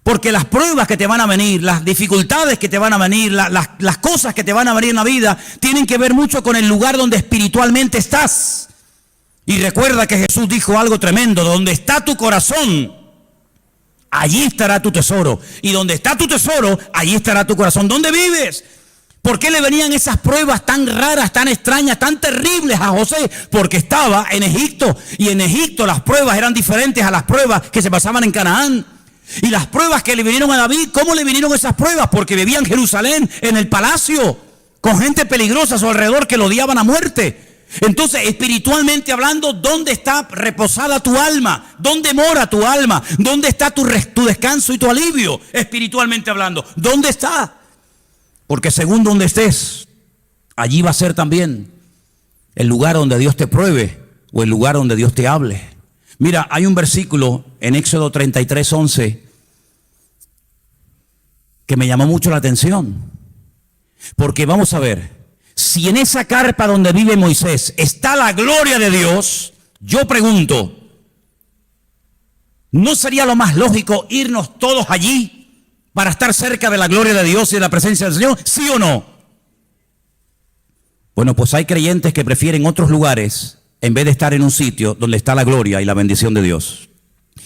Porque las pruebas que te van a venir, las dificultades que te van a venir, las cosas que te van a venir en la vida, tienen que ver mucho con el lugar donde espiritualmente estás. Y recuerda que Jesús dijo algo tremendo: donde está tu corazón, allí estará tu tesoro. Y donde está tu tesoro, allí estará tu corazón. ¿Dónde vives? ¿Por qué le venían esas pruebas tan raras, tan extrañas, tan terribles a José? Porque estaba en Egipto, y en Egipto las pruebas eran diferentes a las pruebas que se pasaban en Canaán. Y las pruebas que le vinieron a David, ¿cómo le vinieron esas pruebas? Porque vivía en Jerusalén, en el palacio, con gente peligrosa a su alrededor que lo odiaban a muerte. Entonces, espiritualmente hablando, ¿dónde está reposada tu alma? ¿Dónde mora tu alma? ¿Dónde está tu descanso y tu alivio? Espiritualmente hablando, ¿dónde está? Porque según donde estés, allí va a ser también el lugar donde Dios te pruebe o el lugar donde Dios te hable. Mira, hay un versículo en Éxodo 33:11 que me llamó mucho la atención. Porque vamos a ver, si en esa carpa donde vive Moisés está la gloria de Dios, yo pregunto, ¿no sería lo más lógico irnos todos allí para estar cerca de la gloria de Dios y de la presencia del Señor? ¿Sí o no? Bueno, pues hay creyentes que prefieren otros lugares en vez de estar en un sitio donde está la gloria y la bendición de Dios.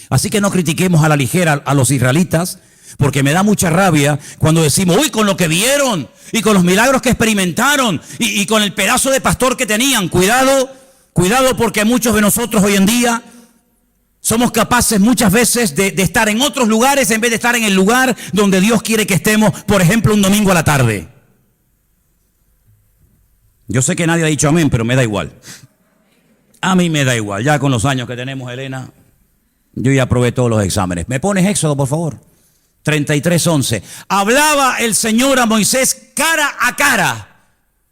Así que no critiquemos a la ligera a los israelitas, porque me da mucha rabia cuando decimos, uy, con lo que vieron y con los milagros que experimentaron y con el pedazo de pastor que tenían. Cuidado, porque muchos de nosotros hoy en día somos capaces muchas veces de estar en otros lugares en vez de estar en el lugar donde Dios quiere que estemos, por ejemplo, un domingo a la tarde. Yo sé que nadie ha dicho amén, pero me da igual. A mí me da igual. Ya con los años que tenemos, Elena, yo ya aprobé todos los exámenes. ¿Me pones Éxodo, por favor? 33:11. Hablaba el Señor a Moisés cara a cara.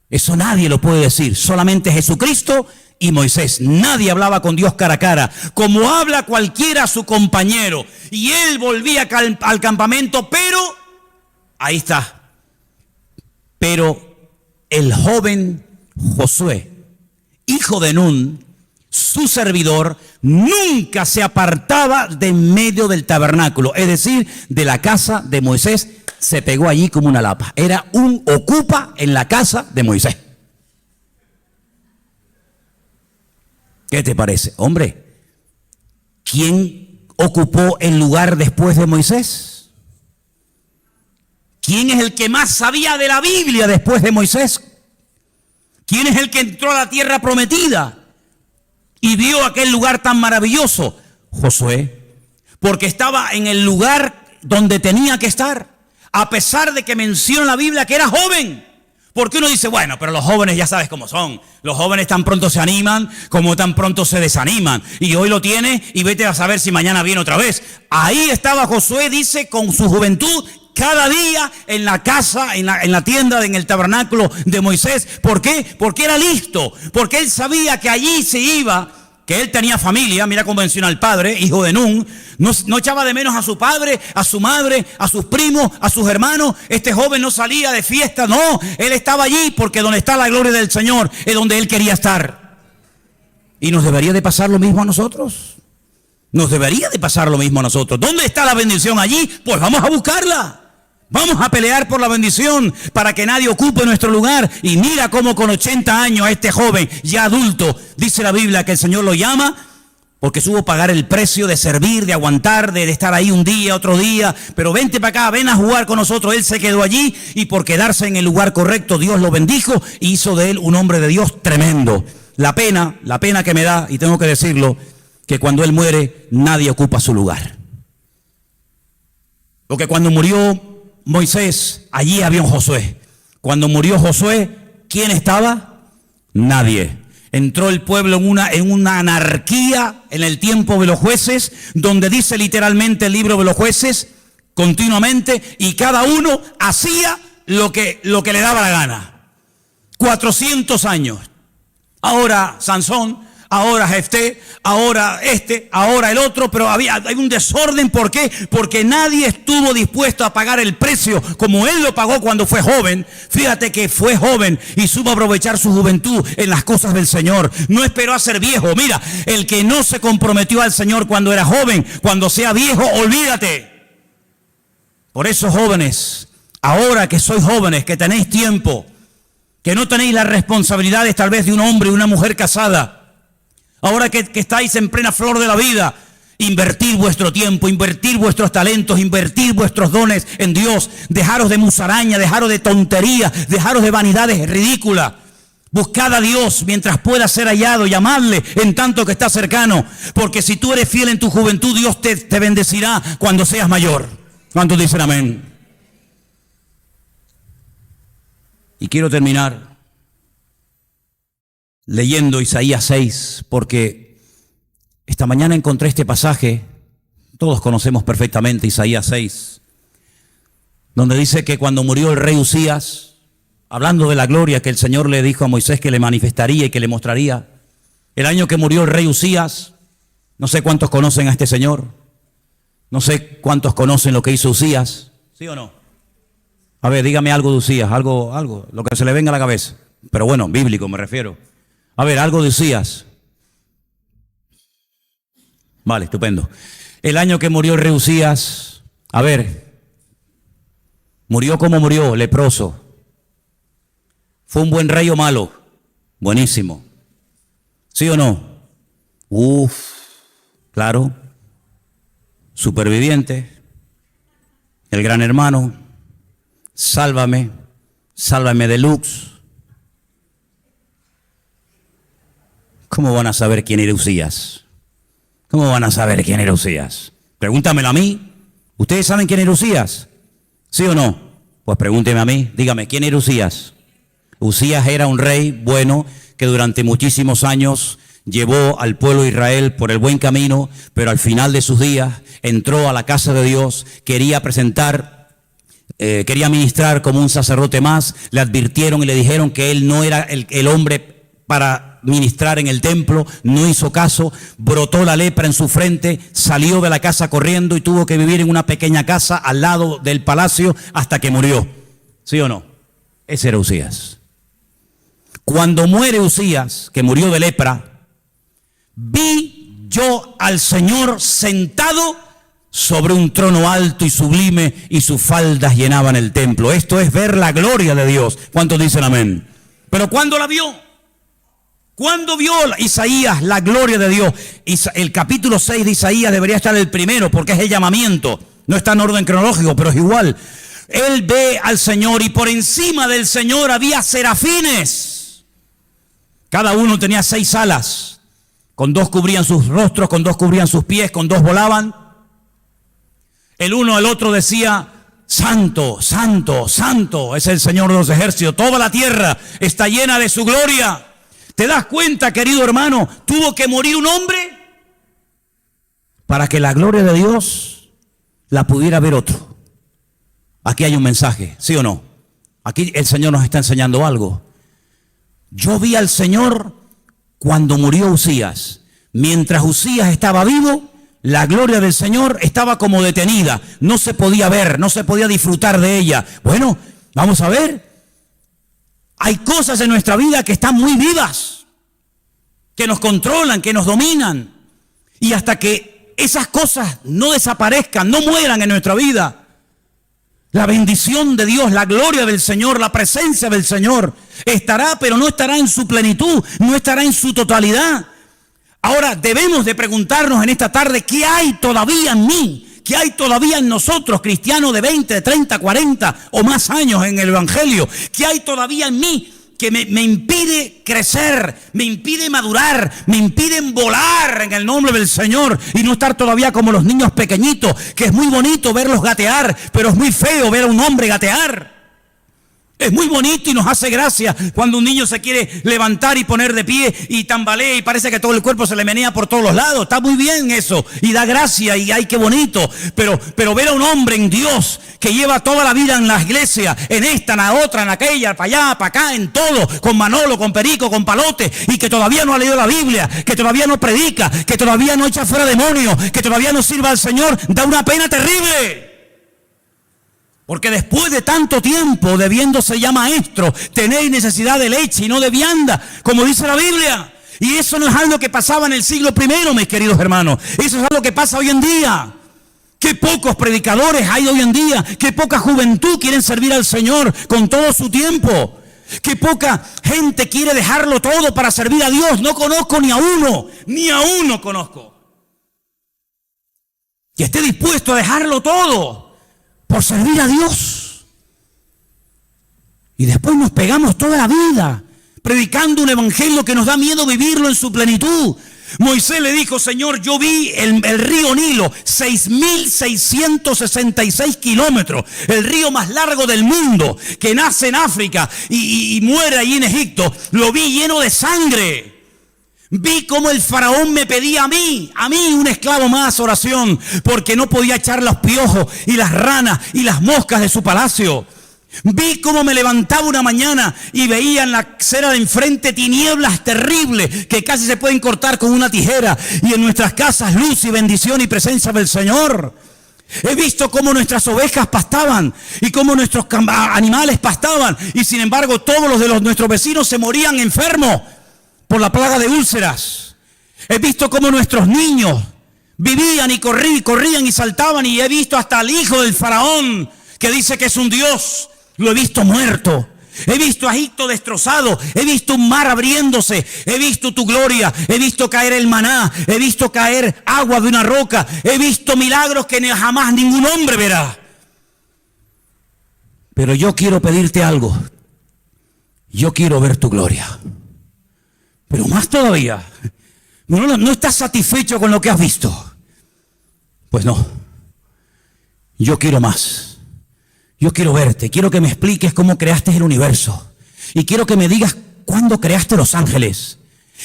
Eso nadie lo puede decir, solamente Jesucristo y Moisés. Nadie hablaba con Dios cara a cara, como habla cualquiera a su compañero. Y él volvía al campamento, pero, ahí está, pero el joven Josué, hijo de Nun, su servidor, nunca se apartaba de en medio del tabernáculo, es decir, de la casa de Moisés. Se pegó allí como una lapa. Era un ocupa en la casa de Moisés. ¿Qué te parece? Hombre, ¿quién ocupó el lugar después de Moisés? ¿Quién es el que más sabía de la Biblia después de Moisés? ¿Quién es el que entró a la tierra prometida y vio aquel lugar tan maravilloso? Josué, porque estaba en el lugar donde tenía que estar, a pesar de que menciona la Biblia que era joven. Porque uno dice, bueno, pero los jóvenes ya sabes cómo son. Los jóvenes tan pronto se animan como tan pronto se desaniman. Y hoy lo tiene y vete a saber si mañana viene otra vez. Ahí estaba Josué, dice, con su juventud, cada día en la casa, en la tienda, en el tabernáculo de Moisés. ¿Por qué? Porque era listo. Porque él sabía que allí se iba, que él tenía familia. Mira cómo menciona al padre, hijo de Nun. No echaba de menos a su padre, a su madre, a sus primos, a sus hermanos. Este joven no salía de fiesta, no. Él estaba allí porque donde está la gloria del Señor es donde él quería estar. ¿Y nos debería de pasar lo mismo a nosotros? Nos debería de pasar lo mismo a nosotros. ¿Dónde está la bendición allí? Pues vamos a buscarla. Vamos a pelear por la bendición para que nadie ocupe nuestro lugar. Y mira cómo con 80 años este joven, ya adulto, dice la Biblia que el Señor lo llama porque supo pagar el precio de servir, de aguantar, de estar ahí un día, otro día. Pero vente para acá, ven a jugar con nosotros. Él se quedó allí y por quedarse en el lugar correcto, Dios lo bendijo y hizo de él un hombre de Dios tremendo. La pena que me da, y tengo que decirlo, que cuando él muere, nadie ocupa su lugar. Porque cuando murió Moisés, allí había un Josué. Cuando murió Josué, ¿quién estaba? Nadie. Entró el pueblo en una anarquía en el tiempo de los jueces, donde dice literalmente el libro de los jueces, continuamente, y cada uno hacía lo que le daba la gana. 400 años. Ahora Sansón, ahora Jefté, ahora ahora el otro, pero hay un desorden. ¿Por qué? Porque nadie estuvo dispuesto a pagar el precio como él lo pagó cuando fue joven. Fíjate que fue joven y supo aprovechar su juventud en las cosas del Señor. No esperó a ser viejo. Mira, el que no se comprometió al Señor cuando era joven, cuando sea viejo, olvídate. Por eso, jóvenes, ahora que sois jóvenes, que tenéis tiempo, que no tenéis las responsabilidades tal vez de un hombre y una mujer casada, ahora que estáis en plena flor de la vida, Invertir vuestro tiempo, invertir vuestros talentos, invertir vuestros dones en Dios. Dejaros de musaraña, dejaros de tontería, dejaros de vanidades ridículas. Buscad a Dios mientras pueda ser hallado, llamadle en tanto que está cercano. Porque si tú eres fiel en tu juventud, Dios te bendecirá cuando seas mayor. ¿Cuántos dicen amén? Y quiero terminar leyendo Isaías 6, porque esta mañana encontré este pasaje, todos conocemos perfectamente Isaías 6, donde dice que cuando murió el rey Usías, hablando de la gloria que el Señor le dijo a Moisés que le manifestaría y que le mostraría, el año que murió el rey Usías, no sé cuántos conocen a este señor, no sé cuántos conocen lo que hizo Usías, ¿sí o no? A ver, dígame algo de Usías, algo, lo que se le venga a la cabeza, pero bueno, bíblico me refiero. A ver, algo de Usías. Vale, estupendo. El año que murió el rey Usías, a ver, murió como murió, leproso. ¿Fue un buen rey o malo? Buenísimo. ¿Sí o no? Claro. Superviviente. El gran hermano. Sálvame. Sálvame deluxe. ¿Cómo van a saber quién era Usías? ¿Cómo van a saber quién era Usías? Pregúntamelo a mí. ¿Ustedes saben quién era Usías? ¿Sí o no? Pues pregúnteme a mí. Dígame, ¿quién era Usías? Usías era un rey bueno que durante muchísimos años llevó al pueblo de Israel por el buen camino, pero al final de sus días entró a la casa de Dios, quería ministrar como un sacerdote más, le advirtieron y le dijeron que él no era el hombre para ministrar en el templo, no hizo caso, brotó la lepra en su frente, salió de la casa corriendo y tuvo que vivir en una pequeña casa al lado del palacio hasta que murió. ¿Sí o no? Ese era Usías. Cuando muere Usías, que murió de lepra, vi yo al Señor sentado sobre un trono alto y sublime, y sus faldas llenaban el templo. Esto es ver la gloria de Dios. ¿Cuántos dicen amén? Pero ¿cuándo la vio? ¿Cuándo vio Isaías la gloria de Dios? El capítulo 6 de Isaías debería estar el primero, porque es el llamamiento. No está en orden cronológico, pero es igual. Él ve al Señor y por encima del Señor había serafines. Cada uno tenía 6 alas. Con 2 cubrían sus rostros, con 2 cubrían sus pies, con 2 volaban. El uno al otro decía: Santo, santo, santo es el Señor de los ejércitos. Toda la tierra está llena de su gloria. ¿Te das cuenta, querido hermano? Tuvo que morir un hombre para que la gloria de Dios la pudiera ver otro. Aquí hay un mensaje, ¿sí o no? Aquí el Señor nos está enseñando algo. Yo vi al Señor cuando murió Usías. Mientras Usías estaba vivo, la gloria del Señor estaba como detenida. No se podía ver, no se podía disfrutar de ella. Bueno, vamos a ver. Hay cosas en nuestra vida que están muy vivas, que nos controlan, que nos dominan. Y hasta que esas cosas no desaparezcan, no mueran en nuestra vida, la bendición de Dios, la gloria del Señor, la presencia del Señor estará, pero no estará en su plenitud, no estará en su totalidad. Ahora debemos de preguntarnos en esta tarde: ¿qué hay todavía en mí? ¿Qué hay todavía en nosotros, cristianos de 20, 30, 40 o más años en el Evangelio? ¿Qué hay todavía en mí que me impide crecer, me impide madurar, me impide volar en el nombre del Señor y no estar todavía como los niños pequeñitos, que es muy bonito verlos gatear, pero es muy feo ver a un hombre gatear? Es muy bonito y nos hace gracia cuando un niño se quiere levantar y poner de pie y tambalea y parece que todo el cuerpo se le menea por todos los lados. Está muy bien eso y da gracia y ay, qué bonito. Pero ver a un hombre en Dios que lleva toda la vida en la iglesia, en esta, en la otra, en aquella, para allá, para acá, en todo, con Manolo, con Perico, con Palote, y que todavía no ha leído la Biblia, que todavía no predica, que todavía no echa fuera demonios, que todavía no sirva al Señor, da una pena terrible. Porque después de tanto tiempo, debiéndose ya maestro, tenéis necesidad de leche y no de vianda, como dice la Biblia. Y eso no es algo que pasaba en el siglo I, mis queridos hermanos. Eso es algo que pasa hoy en día. Qué pocos predicadores hay hoy en día. Qué poca juventud quieren servir al Señor con todo su tiempo. Qué poca gente quiere dejarlo todo para servir a Dios. No conozco ni a uno conozco. que esté dispuesto a dejarlo todo por servir a Dios. Y después nos pegamos toda la vida predicando un evangelio que nos da miedo vivirlo en su plenitud. Moisés le dijo: Señor, yo vi el río Nilo, 6.666 kilómetros, el río más largo del mundo, que nace en África y muere ahí en Egipto. Lo vi lleno de sangre. Vi cómo el faraón me pedía a mí, un esclavo más, oración, porque no podía echar los piojos y las ranas y las moscas de su palacio. Vi cómo me levantaba una mañana y veía en la acera de enfrente tinieblas terribles que casi se pueden cortar con una tijera, y en nuestras casas luz y bendición y presencia del Señor. He visto cómo nuestras ovejas pastaban y cómo nuestros animales pastaban, y sin embargo todos los de nuestros vecinos se morían enfermos por la plaga de úlceras. He visto cómo nuestros niños vivían y corrían y saltaban, y he visto hasta al hijo del faraón, que dice que es un dios, lo he visto muerto. He visto a Egipto destrozado, he visto un mar abriéndose, he visto tu gloria, he visto caer el maná, he visto caer agua de una roca, he visto milagros que jamás ningún hombre verá. Pero yo quiero pedirte algo. Yo quiero ver tu gloria. Pero más todavía, ¿no estás satisfecho con lo que has visto? Pues no. Yo quiero más. Yo quiero verte, quiero que me expliques cómo creaste el universo. Y quiero que me digas cuándo creaste los ángeles.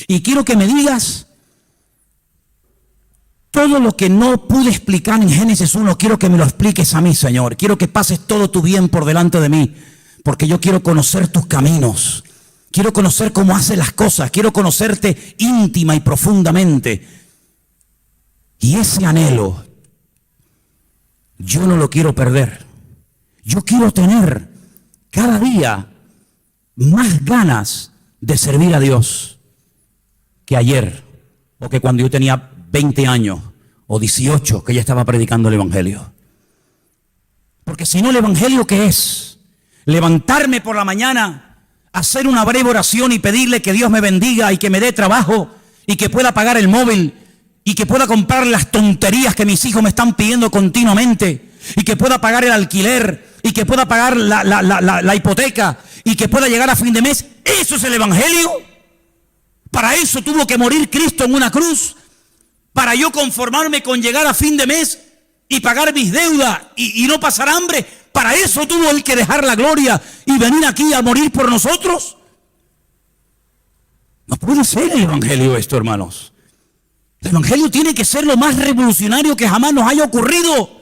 Y quiero que me digas todo lo que no pude explicar en Génesis 1. Quiero que me lo expliques a mí, Señor. Quiero que pases todo tu bien por delante de mí, porque yo quiero conocer tus caminos. Quiero conocer cómo haces las cosas. Quiero conocerte íntima y profundamente. Y ese anhelo, yo no lo quiero perder. Yo quiero tener cada día más ganas de servir a Dios que ayer, o que cuando yo tenía 20 años o 18, que ya estaba predicando el evangelio. Porque si no, el evangelio, ¿qué es? Levantarme por la mañana, hacer una breve oración y pedirle que Dios me bendiga y que me dé trabajo y que pueda pagar el móvil y que pueda comprar las tonterías que mis hijos me están pidiendo continuamente y que pueda pagar el alquiler y que pueda pagar la hipoteca y que pueda llegar a fin de mes. ¿Eso es el evangelio? Para eso tuvo que morir Cristo en una cruz, para yo conformarme con llegar a fin de mes y pagar mis deudas y no pasar hambre. Para eso tuvo Él que dejar la gloria y venir aquí a morir por nosotros. No puede ser el evangelio esto, hermanos. El evangelio tiene que ser lo más revolucionario que jamás nos haya ocurrido.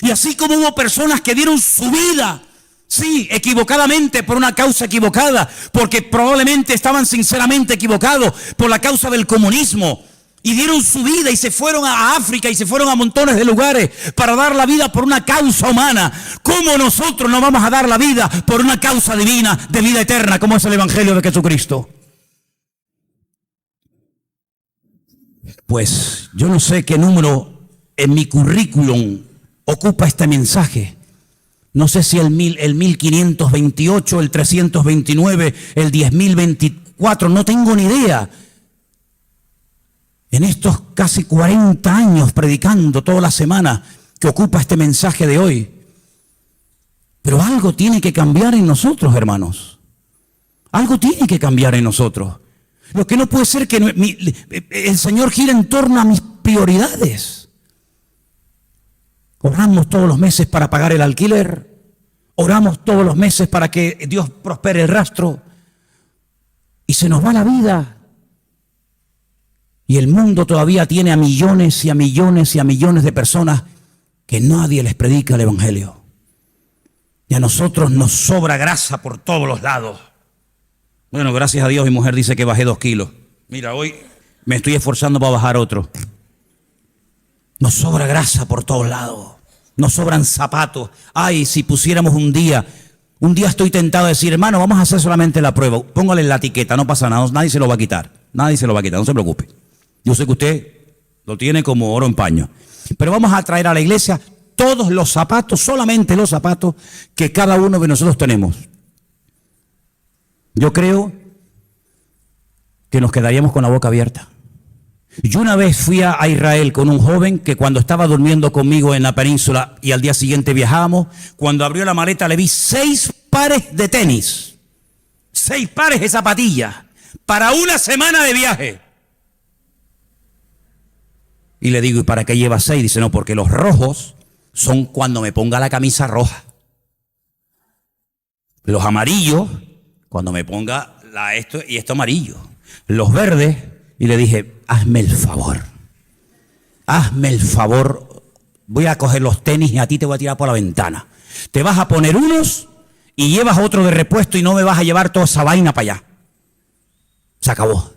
Y así como hubo personas que dieron su vida, sí, equivocadamente, por una causa equivocada, porque probablemente estaban sinceramente equivocados por la causa del comunismo, y dieron su vida y se fueron a África y se fueron a montones de lugares para dar la vida por una causa humana. ¿Cómo nosotros no vamos a dar la vida por una causa divina, de vida eterna, como es el evangelio de Jesucristo? Pues yo no sé qué número en mi currículum ocupa este mensaje. No sé si el 1528, el 329, el 10.024, no tengo ni idea. En estos casi 40 años predicando toda la semana que ocupa este mensaje de hoy. Pero algo tiene que cambiar en nosotros, hermanos. Algo tiene que cambiar en nosotros. Lo que no puede ser que el Señor gire en torno a mis prioridades. Oramos todos los meses para pagar el alquiler. Oramos todos los meses para que Dios prospere el rastro. Y se nos va la vida. Y el mundo todavía tiene a millones y a millones y a millones de personas que nadie les predica el evangelio. Y a nosotros nos sobra grasa por todos los lados. Bueno, gracias a Dios mi mujer dice que bajé 2 kilos. Mira, hoy me estoy esforzando para bajar otro. Nos sobra grasa por todos lados. Nos sobran zapatos. Ay, si pusiéramos un día estoy tentado a decir, hermano, vamos a hacer solamente la prueba. Póngale la etiqueta, no pasa nada, nadie se lo va a quitar. Nadie se lo va a quitar, no se preocupe. Yo sé que usted lo tiene como oro en paño. Pero vamos a traer a la iglesia todos los zapatos, solamente los zapatos que cada uno de nosotros tenemos. Yo creo que nos quedaríamos con la boca abierta. Yo una vez fui a Israel con un joven que cuando estaba durmiendo conmigo en la península y al día siguiente viajábamos, cuando abrió la maleta le vi 6 pares de tenis, 6 pares de zapatillas para una semana de viaje. Y le digo, ¿y para qué lleva 6? Dice, no, porque los rojos son cuando me ponga la camisa roja. Los amarillos, cuando me ponga esto y esto amarillo. Los verdes, y le dije, hazme el favor, voy a coger los tenis y a ti te voy a tirar por la ventana. Te vas a poner unos y llevas otro de repuesto y no me vas a llevar toda esa vaina para allá. Se acabó.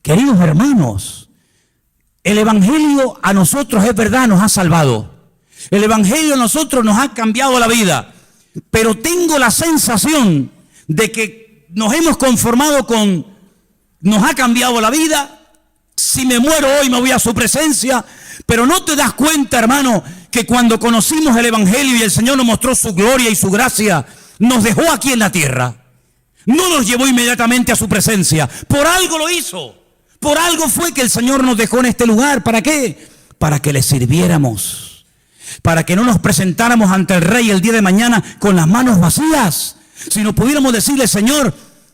Queridos hermanos, el Evangelio a nosotros es verdad, nos ha salvado. El Evangelio a nosotros nos ha cambiado la vida. Pero tengo la sensación de que nos hemos conformado con, nos ha cambiado la vida. Si me muero hoy me voy a su presencia. Pero no te das cuenta, hermano, que cuando conocimos el Evangelio y el Señor nos mostró su gloria y su gracia, nos dejó aquí en la tierra. No nos llevó inmediatamente a su presencia. Por algo lo hizo. Por algo fue que el Señor nos dejó en este lugar. ¿Para qué? Para que le sirviéramos. Para que no nos presentáramos ante el Rey el día de mañana con las manos vacías. Sino pudiéramos decirle, Señor,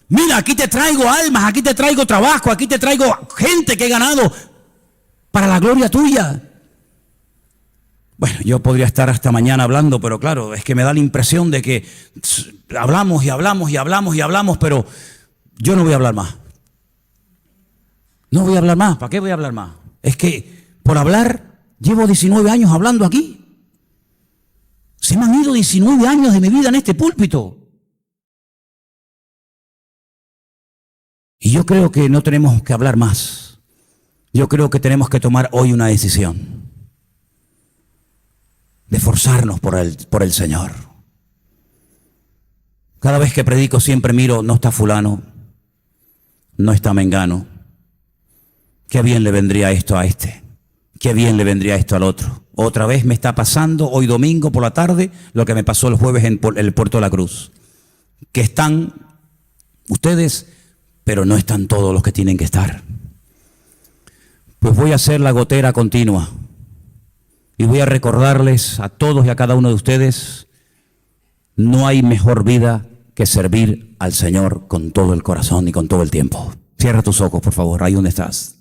mira, aquí te traigo almas, aquí te traigo trabajo, aquí te traigo gente que he ganado para la gloria tuya. Bueno, yo podría estar hasta mañana hablando, pero claro, es que me da la impresión de que hablamos y hablamos y hablamos y hablamos, pero yo no voy a hablar más. No voy a hablar más. ¿Para qué voy a hablar más? Es que por hablar llevo 19 años hablando aquí. Se me han ido 19 años de mi vida en este púlpito. Y yo creo que no tenemos que hablar más. Yo creo que tenemos que tomar hoy una decisión de esforzarnos por el Señor. Cada vez que predico siempre miro, no está fulano, no está mengano. Qué bien le vendría esto a este, qué bien le vendría esto al otro. Otra vez me está pasando hoy domingo por la tarde lo que me pasó el jueves en el Puerto de la Cruz. Que están ustedes, pero no están todos los que tienen que estar. Pues voy a hacer la gotera continua y voy a recordarles a todos y a cada uno de ustedes, no hay mejor vida que servir al Señor con todo el corazón y con todo el tiempo. Cierra tus ojos, por favor, ahí donde estás.